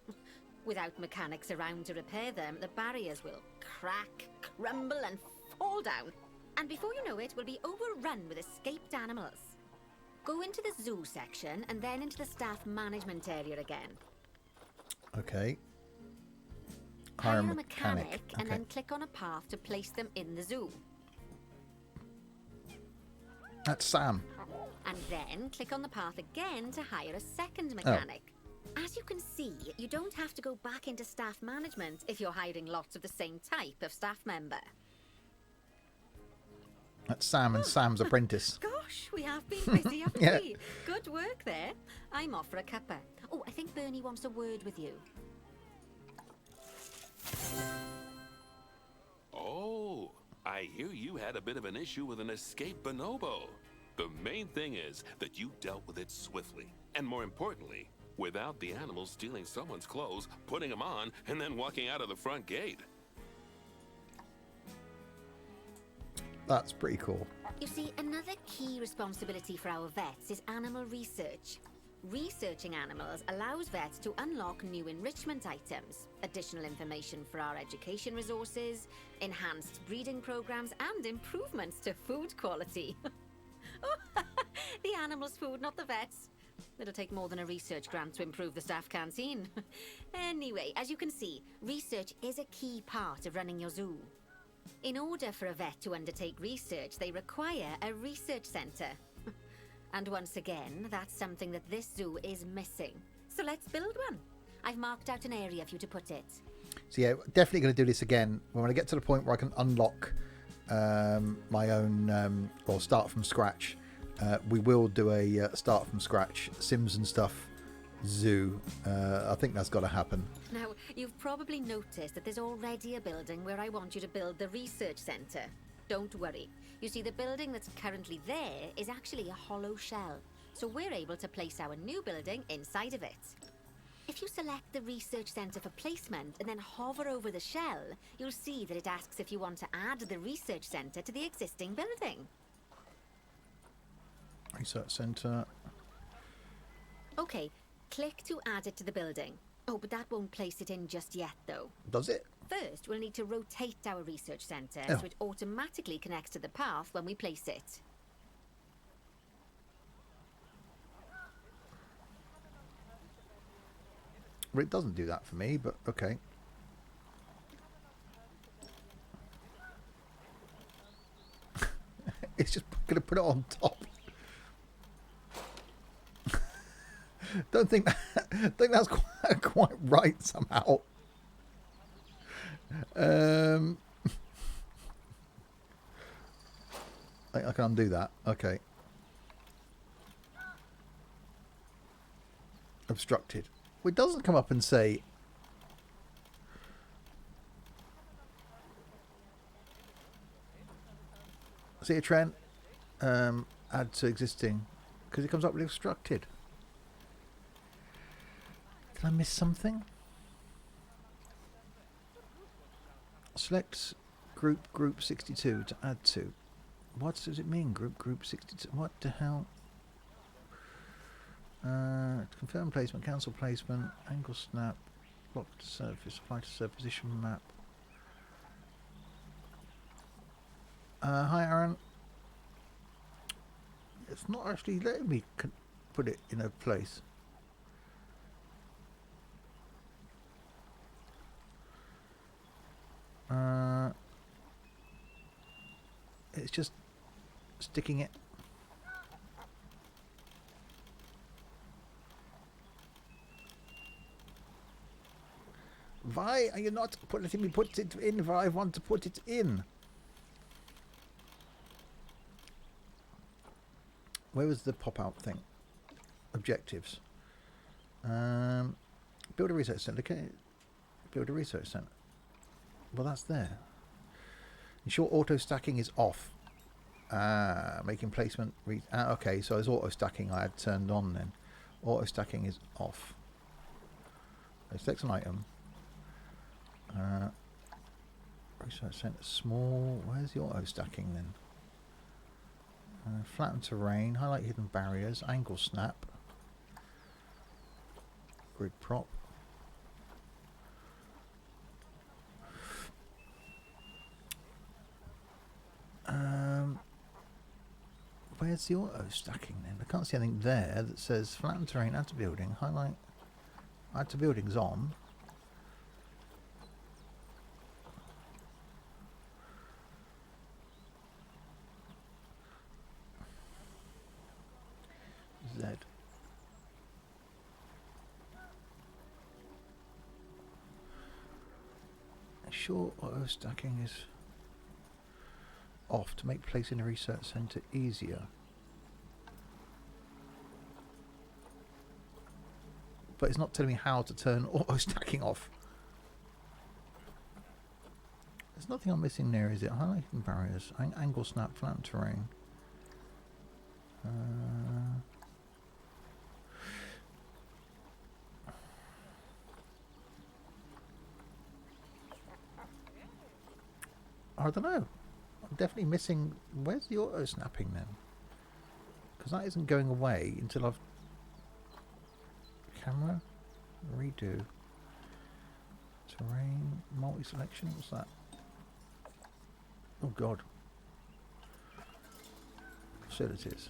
Speaker 3: Without mechanics around to repair them, the barriers will crack, crumble and fall down. And before you know it, we'll be overrun with escaped animals. Go into the zoo section and then into the staff management area again.
Speaker 1: Okay.
Speaker 3: Hire a
Speaker 1: mechanic.
Speaker 3: mechanic and
Speaker 1: Okay.
Speaker 3: then click on a path to place them in the zoo.
Speaker 1: That's Sam.
Speaker 3: And then click on the path again to hire a second mechanic. As you can see, you don't have to go back into staff management if you're hiring lots of the same type of staff member.
Speaker 1: That's Sam and Sam's apprentice.
Speaker 3: Gosh, we have been busy, haven't
Speaker 1: Yeah.
Speaker 3: we? Good work there. I'm off for a cuppa. Oh, I think Bernie wants a word with you.
Speaker 2: Oh, I hear you had a bit of an issue with an escaped bonobo. The main thing is that you dealt with it swiftly, and more importantly, without the animals stealing someone's clothes, putting them on, and then walking out of the front gate.
Speaker 1: That's pretty cool.
Speaker 3: You see, another key responsibility for our vets is animal research. Researching animals allows vets to unlock new enrichment items, additional information for our education resources, enhanced breeding programs, and improvements to food quality. Oh, the animals' food, not the vets. It'll take more than a research grant to improve the staff canteen. Anyway, as you can see, research is a key part of running your zoo. In order for a vet to undertake research, they require a research centre. And once again, that's something that this zoo is missing. So let's build one. I've marked out an area for you to put it.
Speaker 1: So yeah, definitely going to do this again. When I get to the point where I can unlock my own, or start from scratch, we will do a start from scratch Sims and Stuff zoo. I think that's got to happen.
Speaker 3: Now, you've probably noticed that there's already a building where I want you to build the research centre. Don't worry. You see, the building that's currently there is actually a hollow shell, so we're able to place our new building inside of it. If you select the research centre for placement and then hover over the shell, you'll see that it asks if you want to add the research centre to the existing building.
Speaker 1: Research centre.
Speaker 3: Okay, click to add it to the building. Oh, but that won't place it in just yet, though.
Speaker 1: Does it?
Speaker 3: First, we'll need to rotate our research centre
Speaker 1: Oh.
Speaker 3: so it automatically connects to the path when we place it.
Speaker 1: Well, it doesn't do that for me, but okay. It's just going to put it on top. Don't think that's quite right somehow. I can undo that. Okay. Obstructed. Well, it doesn't come up and say. See a trend? Add to existing, because it comes up with obstructed. Did I miss something? Select group 62 to add to. What does it mean, group 62? What the hell? Confirm placement, cancel placement, angle snap, block to surface, apply to surface position map. Hi Aaron. It's not actually letting me put it in a place. It's just sticking it. Why are you not letting me put it in where I want to put it in? Where was the pop-out thing? Objectives. Build a research centre. Okay. Build a research centre. Well, that's there. Ensure auto stacking is off. Making placement. Okay, so it's auto stacking I had turned on then. Auto stacking is off. So select an item. Research centre small. Where's the auto stacking then? Flatten terrain. Highlight hidden barriers. Angle snap. Grid prop. Where's the auto stacking then? I can't see anything there that says flatten terrain, add to building, highlight, add to buildings on. Z. Sure, auto stacking is off to make placing a research centre easier. But it's not telling me how to turn auto stacking off. There's nothing I'm missing there, is it? Highlighting barriers, angle snap, flat terrain. I don't know. I'm definitely missing... Where's the auto snapping then? Because that isn't going away until I've... Camera? Redo. Terrain? Multi-selection? What's that? Oh god. Facilities.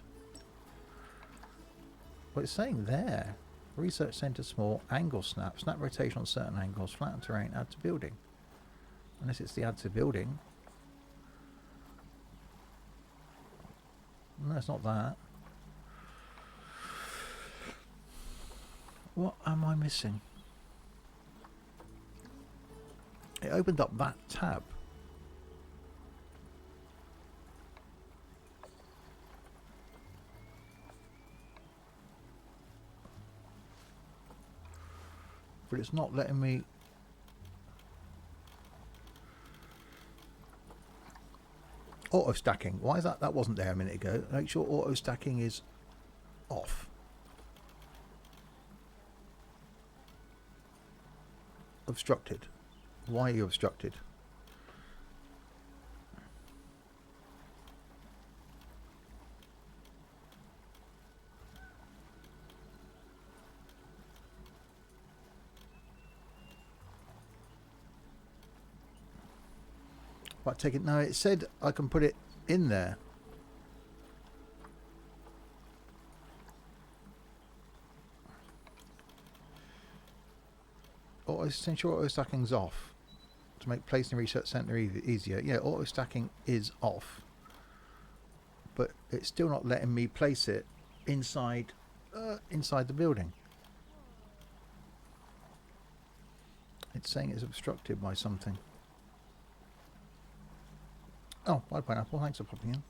Speaker 1: Well, it's saying there. Research center small. Angle snap. Snap rotation on certain angles. Flatten terrain. Add to building. Unless it's the add to building. No, it's not that. What am I missing? It opened up that tab. But it's not letting me... Auto stacking. Why is that? That wasn't there a minute ago. Make sure auto stacking is off. Obstructed. Why are you obstructed? Right, take it. No, it said I can put it in there. Ensure auto stacking's off to make placing research center easier. Yeah, auto stacking is off, but it's still not letting me place it inside inside the building. It's saying it's obstructed by something. Oh, bye pineapple. Thanks for popping in.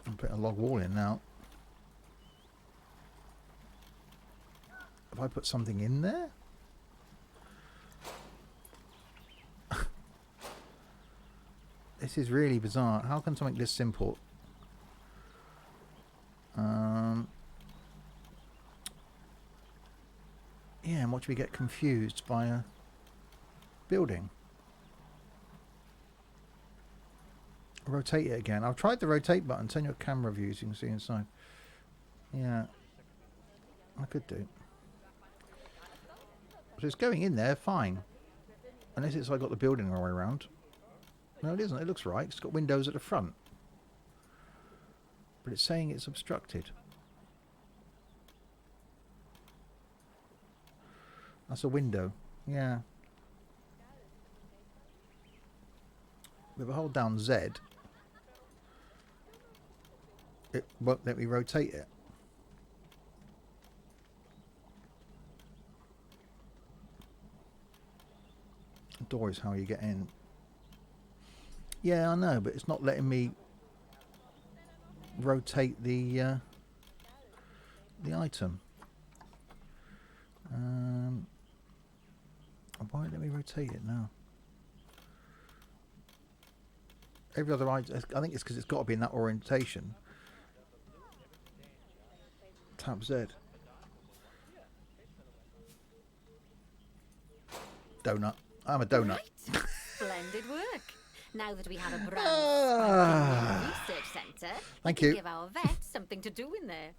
Speaker 1: I'm putting a log wall in now. Have I put something in there? This is really bizarre. How can something this simple? Yeah, and watch me get confused by a building. Rotate it again. I've tried the rotate button. Turn your camera view so you can see inside. Yeah, I could do. So it's going in there fine. Unless it's I got the building all the way around. No, it isn't. It looks right. It's got windows at the front. But it's saying it's obstructed. That's a window. Yeah. If I hold down Z, it won't let me rotate it. The door is how you get in. Yeah, I know, but it's not letting me rotate the item. Why don't let me rotate it now? Every other item, I think it's because it's got to be in that orientation. Tap Z. Donut. I'm a donut.
Speaker 3: Right. Splendid work. Now that we have a brand new research centre,
Speaker 1: Thank
Speaker 3: we
Speaker 1: you.
Speaker 3: can give our vets something to do in there.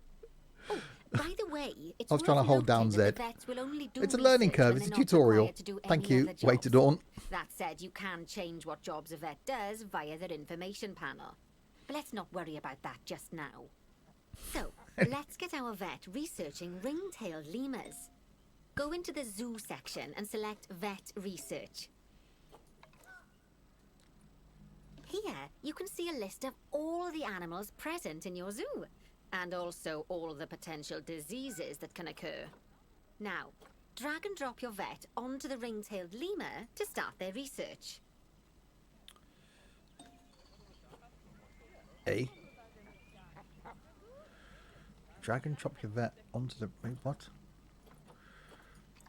Speaker 3: Oh, by the way, it's
Speaker 1: I was trying to
Speaker 3: worth
Speaker 1: hold down
Speaker 3: noting that
Speaker 1: Z.
Speaker 3: the vets will only do
Speaker 1: It's a learning
Speaker 3: research
Speaker 1: curve.
Speaker 3: when
Speaker 1: It's a
Speaker 3: they're not
Speaker 1: tutorial.
Speaker 3: required to do
Speaker 1: Thank
Speaker 3: any
Speaker 1: you.
Speaker 3: other
Speaker 1: Way to
Speaker 3: jobs.
Speaker 1: dawn.
Speaker 3: That said, you can change what jobs a vet does via their information panel. But let's not worry about that just now. So, let's get our vet researching ring-tailed lemurs. Go into the zoo section and select Vet Research. Here, you can see a list of all the animals present in your zoo, and also all the potential diseases that can occur. Now, drag and drop your vet onto the ring-tailed lemur to start their research.
Speaker 1: A. Drag and drop your vet onto the... Wait, what?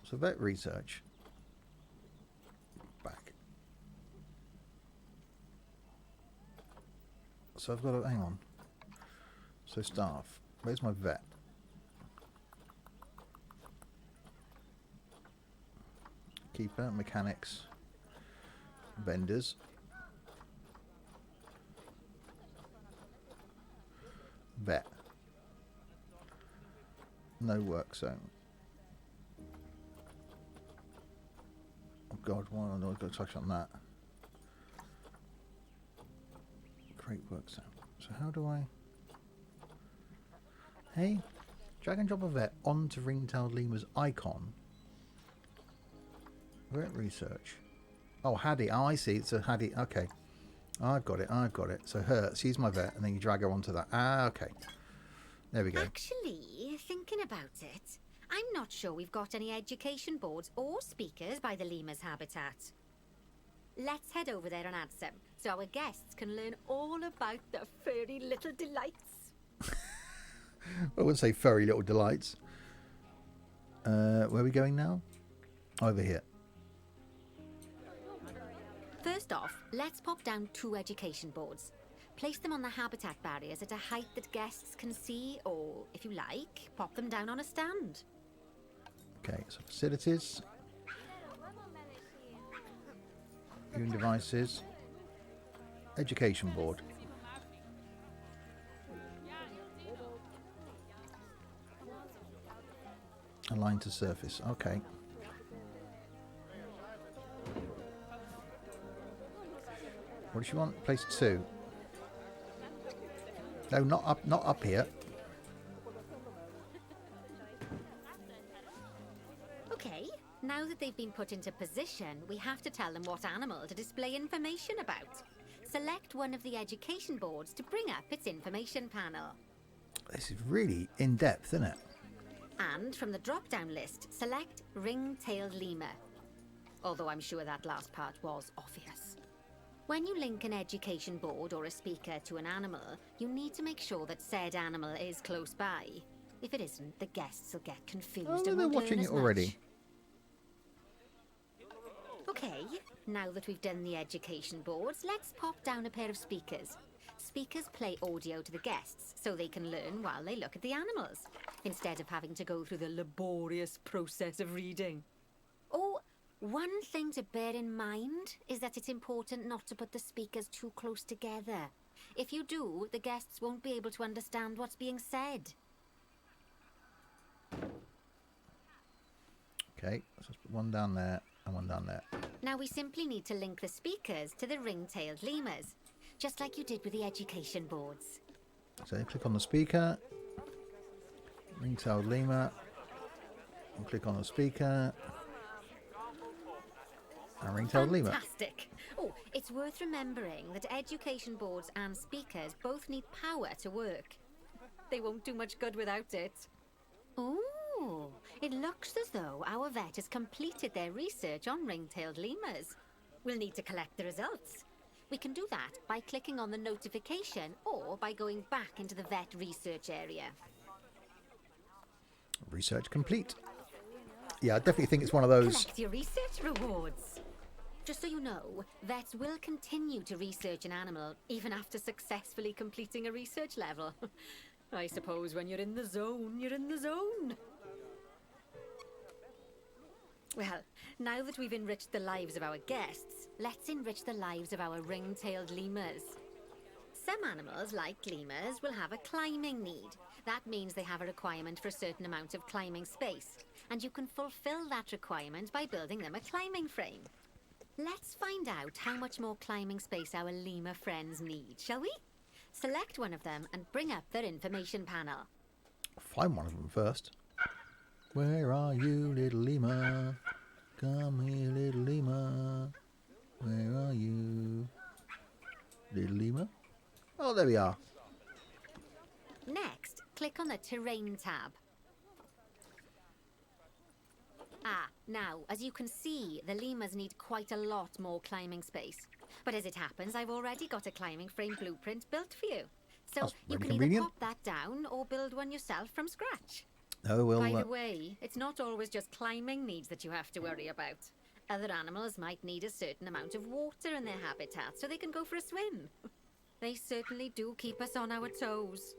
Speaker 1: So vet research. Back. So I've got to... Hang on. So staff. Where's my vet? Keeper, mechanics, vendors. Vet. No work zone. Oh God, why don't I go touch on that? Great work zone. So how do I... Hey, drag and drop a vet onto ring-tailed lemur's icon. Vet research. Oh, Hattie. Oh, I see. It's a Hattie. Okay. I've got it. I've got it. So her, she's my vet, and then you drag her onto that. Ah, okay. There we go.
Speaker 3: Actually, thinking about it, I'm not sure we've got any education boards or speakers by the lemur's habitat. Let's head over there and add some, so our guests can learn all about the furry little delights.
Speaker 1: I wouldn't say furry little delights. Where are we going now? Over here.
Speaker 3: First off, let's pop down 2 education boards. Place them on the habitat barriers at a height that guests can see, or, if you like, pop them down on a stand.
Speaker 1: Okay, so facilities. Viewing devices. Education board. Align to surface. Okay. What does she want? Place 2. No, not up here.
Speaker 3: Okay, now that they've been put into position, we have to tell them what animal to display information about. Select one of the education boards to bring up its information panel.
Speaker 1: This is really in-depth, isn't it?
Speaker 3: And from the drop-down list, select ring-tailed lemur. Although I'm sure that last part was obvious. When you link an education board or a speaker to an animal, you need to make sure that said animal is close by. If it isn't, the guests will get confused
Speaker 1: Oh,
Speaker 3: and
Speaker 1: they're
Speaker 3: won't
Speaker 1: watching
Speaker 3: learn
Speaker 1: it
Speaker 3: as
Speaker 1: already.
Speaker 3: much. Okay, now that we've done the education boards, let's pop down a pair of speakers. Speakers play audio to the guests, so they can learn while they look at the animals, instead of having to go through the laborious process of reading. Oh, one thing to bear in mind is that it's important not to put the speakers too close together. If you do, the guests won't be able to understand what's being said.
Speaker 1: Okay, so let's put one down there and one down there.
Speaker 3: Now we simply need to link the speakers to the ring-tailed lemurs, just like you did with the education boards.
Speaker 1: So click on the speaker, ring-tailed lemur, and click on the speaker, and ring-tailed lemur.
Speaker 3: Fantastic! Oh, it's worth remembering that education boards and speakers both need power to work. They won't do much good without it. Ooh, it looks as though our vet has completed their research on ring-tailed lemurs. We'll need to collect the results. We can do that by clicking on the notification or by going back into the vet research area.
Speaker 1: Research complete. Yeah, I definitely think it's one of those.
Speaker 3: Collect your research rewards. Just so you know, vets will continue to research an animal even after successfully completing a research level. I suppose when you're in the zone, you're in the zone. Well, now that we've enriched the lives of our guests, let's enrich the lives of our ring-tailed lemurs. Some animals, like lemurs, will have a climbing need. That means they have a requirement for a certain amount of climbing space, and you can fulfill that requirement by building them a climbing frame. Let's find out how much more climbing space our lemur friends need, shall we? Select one of them and bring up their information panel.
Speaker 1: Find one of them first. Where are you, little lemur? Come here, little lemur. Where are you, little lemur? Oh, there we are.
Speaker 3: Next, click on the Terrain tab. Now, as you can see, the lemurs need quite a lot more climbing space. But as it happens, I've already got a climbing frame blueprint built for you. So
Speaker 1: That's
Speaker 3: you
Speaker 1: very
Speaker 3: can either
Speaker 1: convenient.
Speaker 3: pop that down or build one yourself from scratch.
Speaker 1: Oh, well,
Speaker 3: By the way, it's not always just climbing needs that you have to worry about. Other animals might need a certain amount of water in their habitat so they can go for a swim. They certainly do keep us on our toes.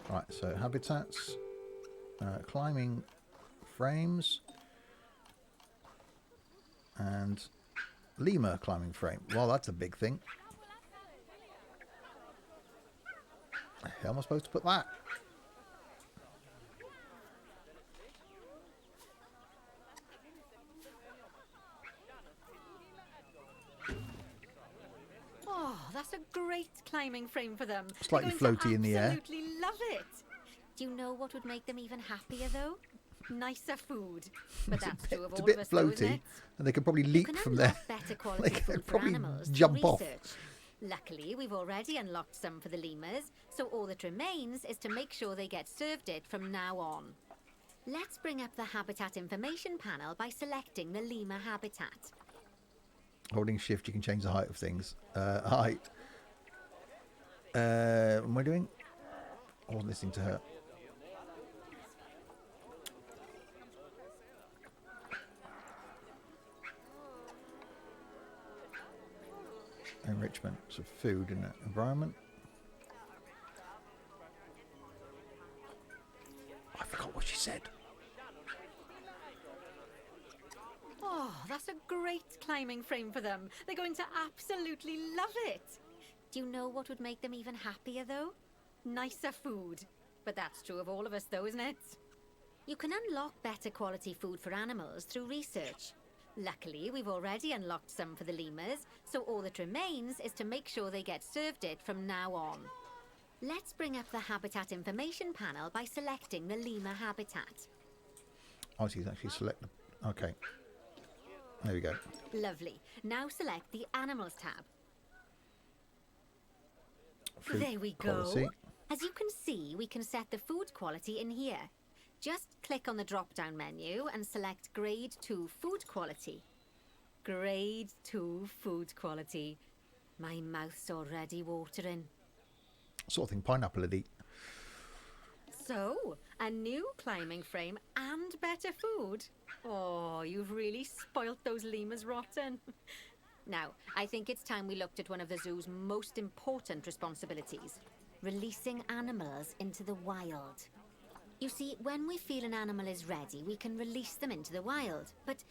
Speaker 1: right, so habitats, climbing frames. And lemur climbing frame. Well, that's a big thing. How am I supposed to put that?
Speaker 3: Oh, that's a great climbing frame for them.
Speaker 1: Slightly
Speaker 3: They're going to
Speaker 1: floaty in the air.
Speaker 3: Absolutely love it. Do you know what would make them even happier, though? Nicer food. But that's true of
Speaker 1: It's a
Speaker 3: all
Speaker 1: bit
Speaker 3: of us, though, isn't
Speaker 1: floaty,
Speaker 3: it?
Speaker 1: and they could probably
Speaker 3: You
Speaker 1: leap
Speaker 3: can
Speaker 1: from there.
Speaker 3: unlock better
Speaker 1: They
Speaker 3: quality
Speaker 1: could
Speaker 3: food for
Speaker 1: probably
Speaker 3: animals
Speaker 1: jump
Speaker 3: through
Speaker 1: off.
Speaker 3: research. Luckily, we've already unlocked some for the lemurs, so all that remains is to make sure they get served it from now on. Let's bring up the habitat information panel by selecting the lemur habitat.
Speaker 1: Holding shift, you can change the height of things. Height. What am I doing? I wasn't listening to her. Enrichment, so food and environment. I forgot what she said.
Speaker 3: Oh, that's a great climbing frame for them. They're going to absolutely love it. Do you know what would make them even happier, though? Nicer food. But that's true of all of us, though, isn't it? You can unlock better quality food for animals through research. Luckily, we've already unlocked some for the lemurs, so all that remains is to make sure they get served it from now on. Let's bring up the habitat information panel by selecting the lemur habitat.
Speaker 1: Oh, she's actually select. Okay. There we go.
Speaker 3: Lovely. Now select the Animals tab.
Speaker 1: Food
Speaker 3: There we
Speaker 1: quality.
Speaker 3: go. As you can see, we can set the food quality in here. Just click on the drop-down menu and select Grade 2 Food Quality. Grade 2 Food Quality. My mouth's already watering.
Speaker 1: Sort of thing pineapple would eat.
Speaker 3: So, a new climbing frame and better food. Oh, you've really spoilt those lemurs rotten. Now, I think it's time we looked at one of the zoo's most important responsibilities. Releasing animals into the wild. You see, when we feel an animal is ready, we can release them into the wild. But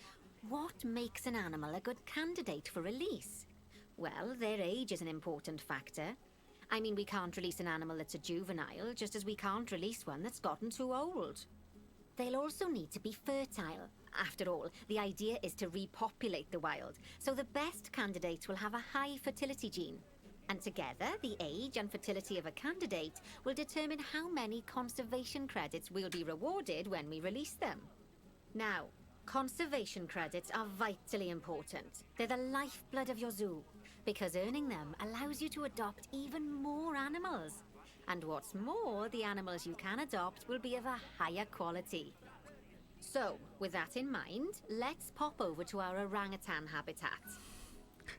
Speaker 3: what makes an animal a good candidate for release? Well, their age is an important factor. I mean, we can't release an animal that's a juvenile, just as we can't release one that's gotten too old. They'll also need to be fertile. After all, the idea is to repopulate the wild, so the best candidates will have a high fertility gene. And together, the age and fertility of a candidate will determine how many conservation credits we'll be rewarded when we release them. Now, conservation credits are vitally important. They're the lifeblood of your zoo, because earning them allows you to adopt even more animals. And what's more, the animals you can adopt will be of a higher quality. So, with that in mind, let's pop over to our orangutan habitat.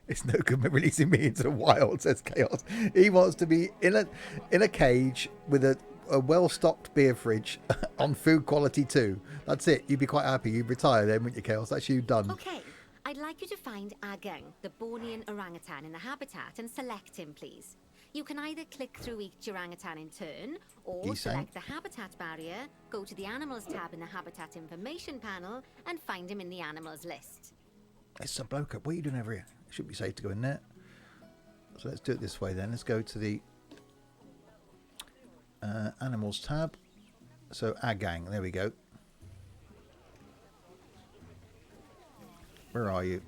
Speaker 1: It's no good releasing me into the wild, says Chaos. He wants to be in a cage with a well-stocked beer fridge on food quality too. That's it. You'd be quite happy. You'd retire then, wouldn't you, Chaos? That's you done.
Speaker 3: Okay, I'd like you to find Agang, the Bornean orangutan in the habitat, and select him, please. You can either click through each orangutan in turn, or
Speaker 1: Gisang.
Speaker 3: select the habitat barrier, go to the Animals tab in the Habitat Information panel, and find him in the Animals list.
Speaker 1: It's a bloke up. What are you doing over here? It should be safe to go in there. So let's do it this way then. Let's go to the Animals tab. So Agang, there we go. Where are you?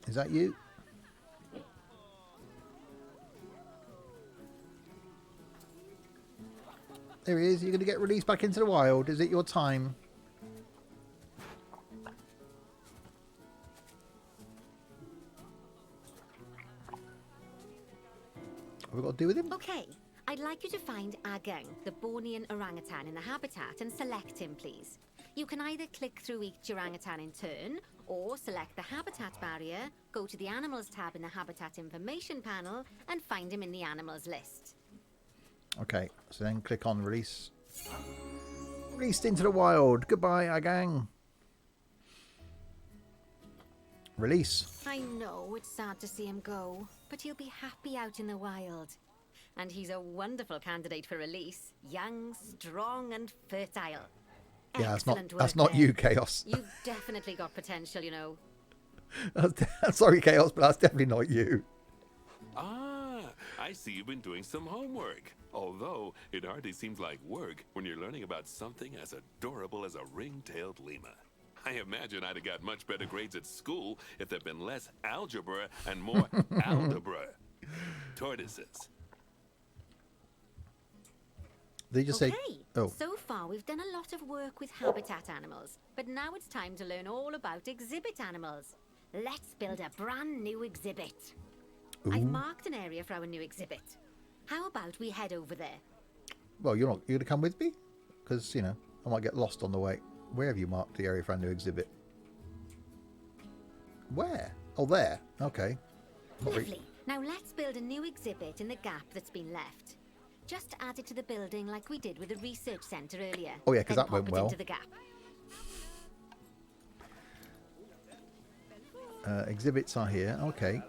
Speaker 1: Is that you? There he is. You're going to get released back into the wild. Is it your time? What have we got to do with him?
Speaker 3: Okay, I'd like you to find Agang, the Bornean orangutan in the habitat, and select him, please. You can either click through each orangutan in turn, or select the habitat barrier, go to the Animals tab in the Habitat Information panel, and find him in the Animals list.
Speaker 1: Okay, so then click on release. Released into the wild. Goodbye, Agang. Release.
Speaker 3: I know it's sad to see him go, but he'll be happy out in the wild. And he's a wonderful candidate for release. Young, strong, and fertile.
Speaker 1: Yeah,
Speaker 3: Excellent
Speaker 1: that's
Speaker 3: work
Speaker 1: not
Speaker 3: there.
Speaker 1: you, Chaos.
Speaker 3: You've definitely got potential, you know.
Speaker 1: Sorry, Chaos, but that's definitely not you.
Speaker 2: Ah, I see you've been doing some homework. Although, it hardly seems like work when you're learning about something as adorable as a ring-tailed lemur. I imagine I'd have got much better grades at school if there'd been less algebra and more algebra. Tortoises.
Speaker 1: Did you just
Speaker 3: Okay,
Speaker 1: say... Oh,
Speaker 3: so far we've done a lot of work with habitat animals, but now it's time to learn all about exhibit animals. Let's build a brand new exhibit. I've marked an area for our new exhibit. How about we head over there?
Speaker 1: well, you're going to come with me? Because, you know, I might get lost on the way. Where have you marked the area for our new exhibit? Where? Oh, there. Okay. Not very-
Speaker 3: Lovely. Now let's build a new exhibit in the gap that's been left. Just add it to the building like we did with the research centre earlier.
Speaker 1: Oh, yeah, 'cause
Speaker 3: Then
Speaker 1: that went
Speaker 3: pop it
Speaker 1: well.
Speaker 3: into the gap.
Speaker 1: Exhibits are here. Okay.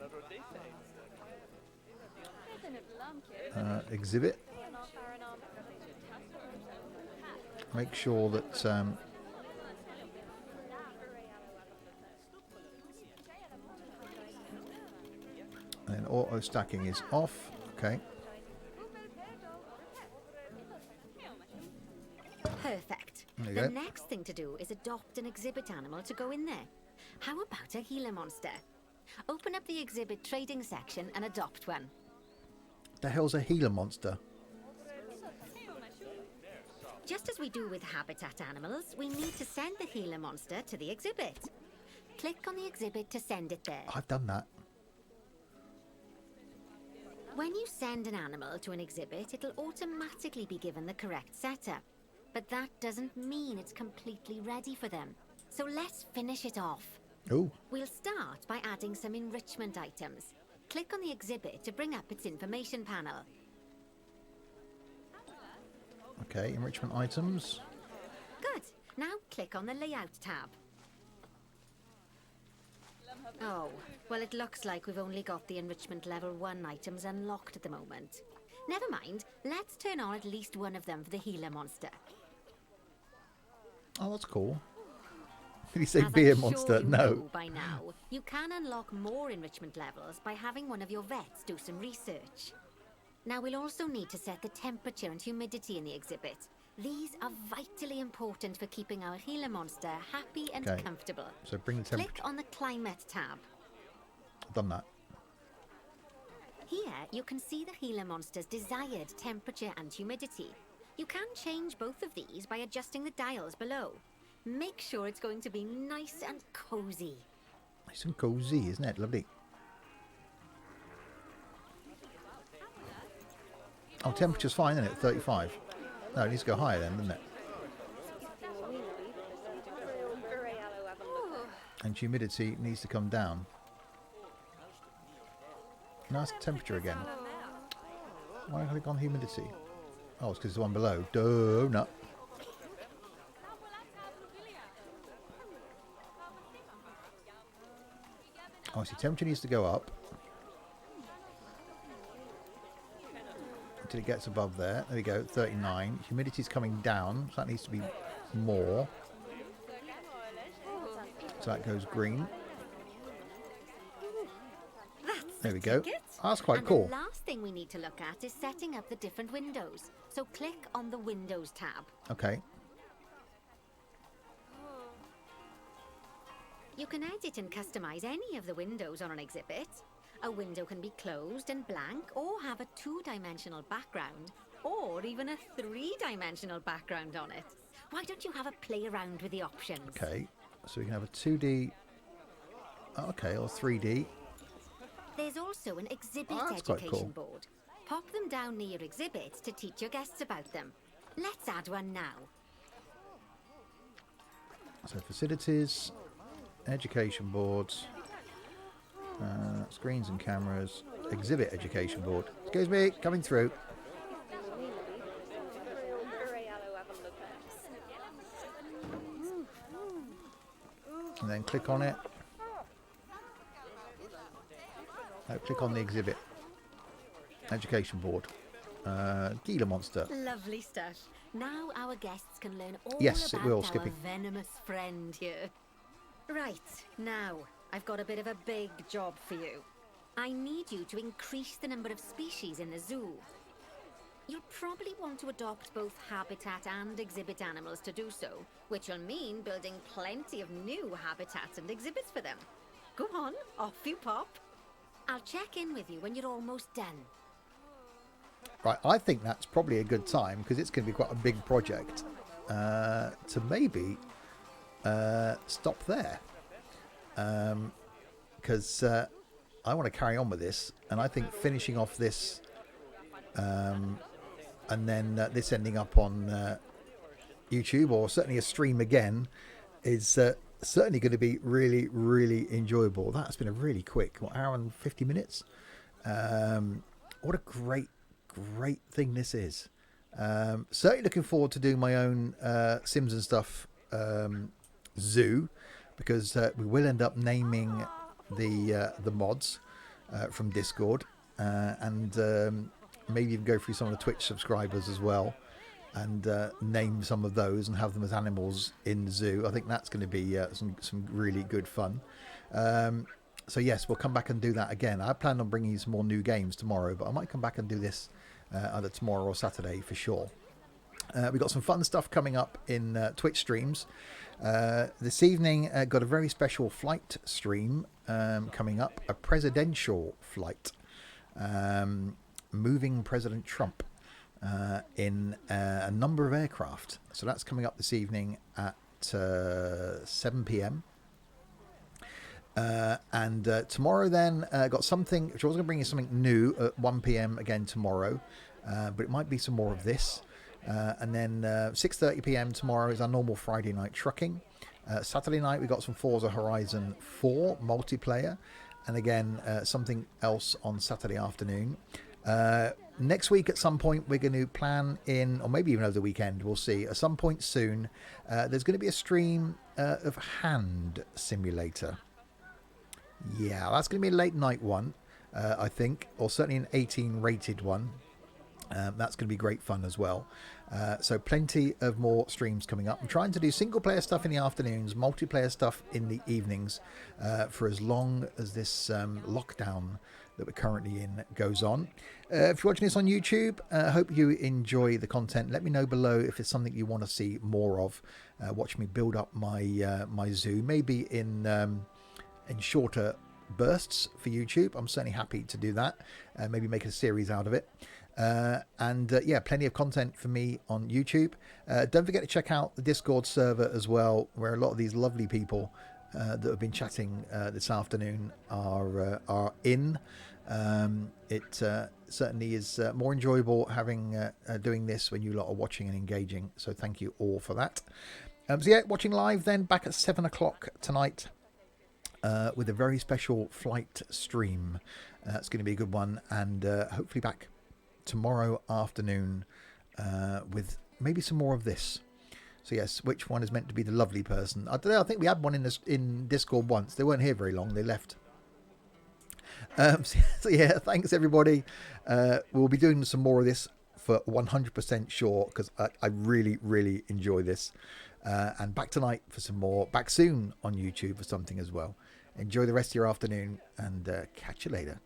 Speaker 1: Exhibit. Make sure that... and auto stacking is off. Okay.
Speaker 3: Perfect.
Speaker 1: There you
Speaker 3: The
Speaker 1: go.
Speaker 3: next thing to do is adopt an exhibit animal to go in there. How about a Gila monster? Open up the exhibit trading section and adopt one.
Speaker 1: The hell's a Gila monster?
Speaker 3: Just as we do with habitat animals, we need to send the Gila monster to the exhibit. Click on the exhibit to send it there.
Speaker 1: I've done that.
Speaker 3: When you send an animal to an exhibit, it'll automatically be given the correct setup. But that doesn't mean it's completely ready for them. So let's finish it off.
Speaker 1: Oh,
Speaker 3: We'll start by adding some enrichment items. Click on the exhibit to bring up its information panel.
Speaker 1: okay. Enrichment items.
Speaker 3: Good. Now click on the layout tab. Oh, well, it looks like we've only got the enrichment level 1 items unlocked at the moment. Never mind, let's turn on at least one of them for the Gila monster.
Speaker 1: Oh, that's cool. Did he say
Speaker 3: As
Speaker 1: beer
Speaker 3: I'm
Speaker 1: monster?
Speaker 3: sure you
Speaker 1: No.
Speaker 3: know by now, you can unlock more enrichment levels by having one of your vets do some research. Now we'll also need to set the temperature and humidity in the exhibit. These are vitally important for keeping our Gila monster happy and
Speaker 1: Okay.
Speaker 3: comfortable.
Speaker 1: So bring the temperature.
Speaker 3: Click on the climate tab.
Speaker 1: I've done that.
Speaker 3: Here you can see the Gila monster's desired temperature and humidity. You can change both of these by adjusting the dials below. Make sure it's going to be nice and cozy.
Speaker 1: Nice and cozy, isn't it? Lovely. Oh, temperature's fine, isn't it? 35. No, it needs to go higher then, doesn't it? And humidity needs to come down. Nice temperature again. Why don't I click on humidity? Oh, it's because the one below. Donut. Oh, see, temperature needs to go up until it gets above there. There we go, 39. Humidity's coming down, so that needs to be more. So that goes green. There we go.
Speaker 3: Ticket.
Speaker 1: Oh, that's quite
Speaker 3: And
Speaker 1: cool.
Speaker 3: the last thing we need to look at is setting up the different windows. So click on the Windows tab.
Speaker 1: Okay.
Speaker 3: You can edit and customize any of the windows on an exhibit. A window can be closed and blank, or have a 2-dimensional background, or even a 3-dimensional background on it. Why don't you have a play around with the options?
Speaker 1: Okay. So we can have a 2D. Okay, or 3D.
Speaker 3: There's also an exhibit
Speaker 1: Oh, that's quite
Speaker 3: education
Speaker 1: cool.
Speaker 3: board. Pop them down near your exhibits to teach your guests about them. Let's add one now.
Speaker 1: So facilities, education boards, screens and cameras, exhibit education board. Excuse me, coming through. And then click on it. No, click on the exhibit. Education board. Gila monster.
Speaker 3: Lovely stuff. Now our guests can learn all
Speaker 1: Yes, it
Speaker 3: about
Speaker 1: will,
Speaker 3: our
Speaker 1: Skippy.
Speaker 3: venomous friend here. Right, now, I've got a bit of a big job for you. I need you to increase the number of species in the zoo. You'll probably want to adopt both habitat and exhibit animals to do so, which will mean building plenty of new habitats and exhibits for them. Go on, off you pop. I'll check in with you when you're almost done.
Speaker 1: Right, I think that's probably a good time, because it's going to be quite a big project, to maybe stop there. Because I want to carry on with this, and I think finishing off this, and then this ending up on YouTube, or certainly a stream again, is certainly going to be really, really enjoyable. That's been a really quick hour and 50 minutes. What a great thing this is. Certainly looking forward to doing my own Sims and Stuff zoo, because we will end up naming the mods from Discord, and maybe even go through some of the Twitch subscribers as well, and name some of those and have them as animals in the zoo. I think that's going to be some really good fun. So yes, we'll come back and do that again. I plan on bringing you some more new games tomorrow, but I might come back and do this either tomorrow or Saturday for sure. We've got some fun stuff coming up in Twitch streams. This evening, got a very special flight stream coming up, a presidential flight, moving President Trump in a number of aircraft. So that's coming up this evening at 7 p.m. And tomorrow then, got something, which I was going to bring you something new at 1 p.m. again tomorrow, but it might be some more of this. And then 6:30 p.m. tomorrow is our normal Friday night trucking. Saturday night, we got some Forza Horizon 4 multiplayer, and again, something else on Saturday afternoon. Next week at some point, we're going to plan in, or maybe even over the weekend, we'll see, at some point soon, there's going to be a stream of Hand Simulator. Yeah, that's going to be a late night one, I think, or certainly an 18 rated one. That's going to be great fun as well. So plenty of more streams coming up. I'm trying to do single player stuff in the afternoons, multiplayer stuff in the evenings, for as long as this lockdown that we're currently in goes on. If you're watching this on YouTube, I hope you enjoy the content. Let me know below if it's something you want to see more of. Watch me build up my my zoo, maybe in shorter bursts for YouTube. I'm certainly happy to do that. Maybe make a series out of it. And yeah, plenty of content for me on YouTube. Don't forget to check out the Discord server as well, where a lot of these lovely people that have been chatting this afternoon are in. It certainly is more enjoyable having doing this when you lot are watching and engaging. So thank you all for that. So yeah, watching live then back at 7 o'clock tonight. With a very special flight stream. It's going to be a good one, and hopefully back tomorrow afternoon with maybe some more of this. So yes, which one is meant to be the lovely person? I don't know, I think we had one in Discord once. They weren't here very long, they left. So yeah, thanks everybody. We'll be doing some more of this for 100% sure, because I really enjoy this. And back tonight for some more. Back soon on YouTube for something as well. Enjoy the rest of your afternoon, and catch you later.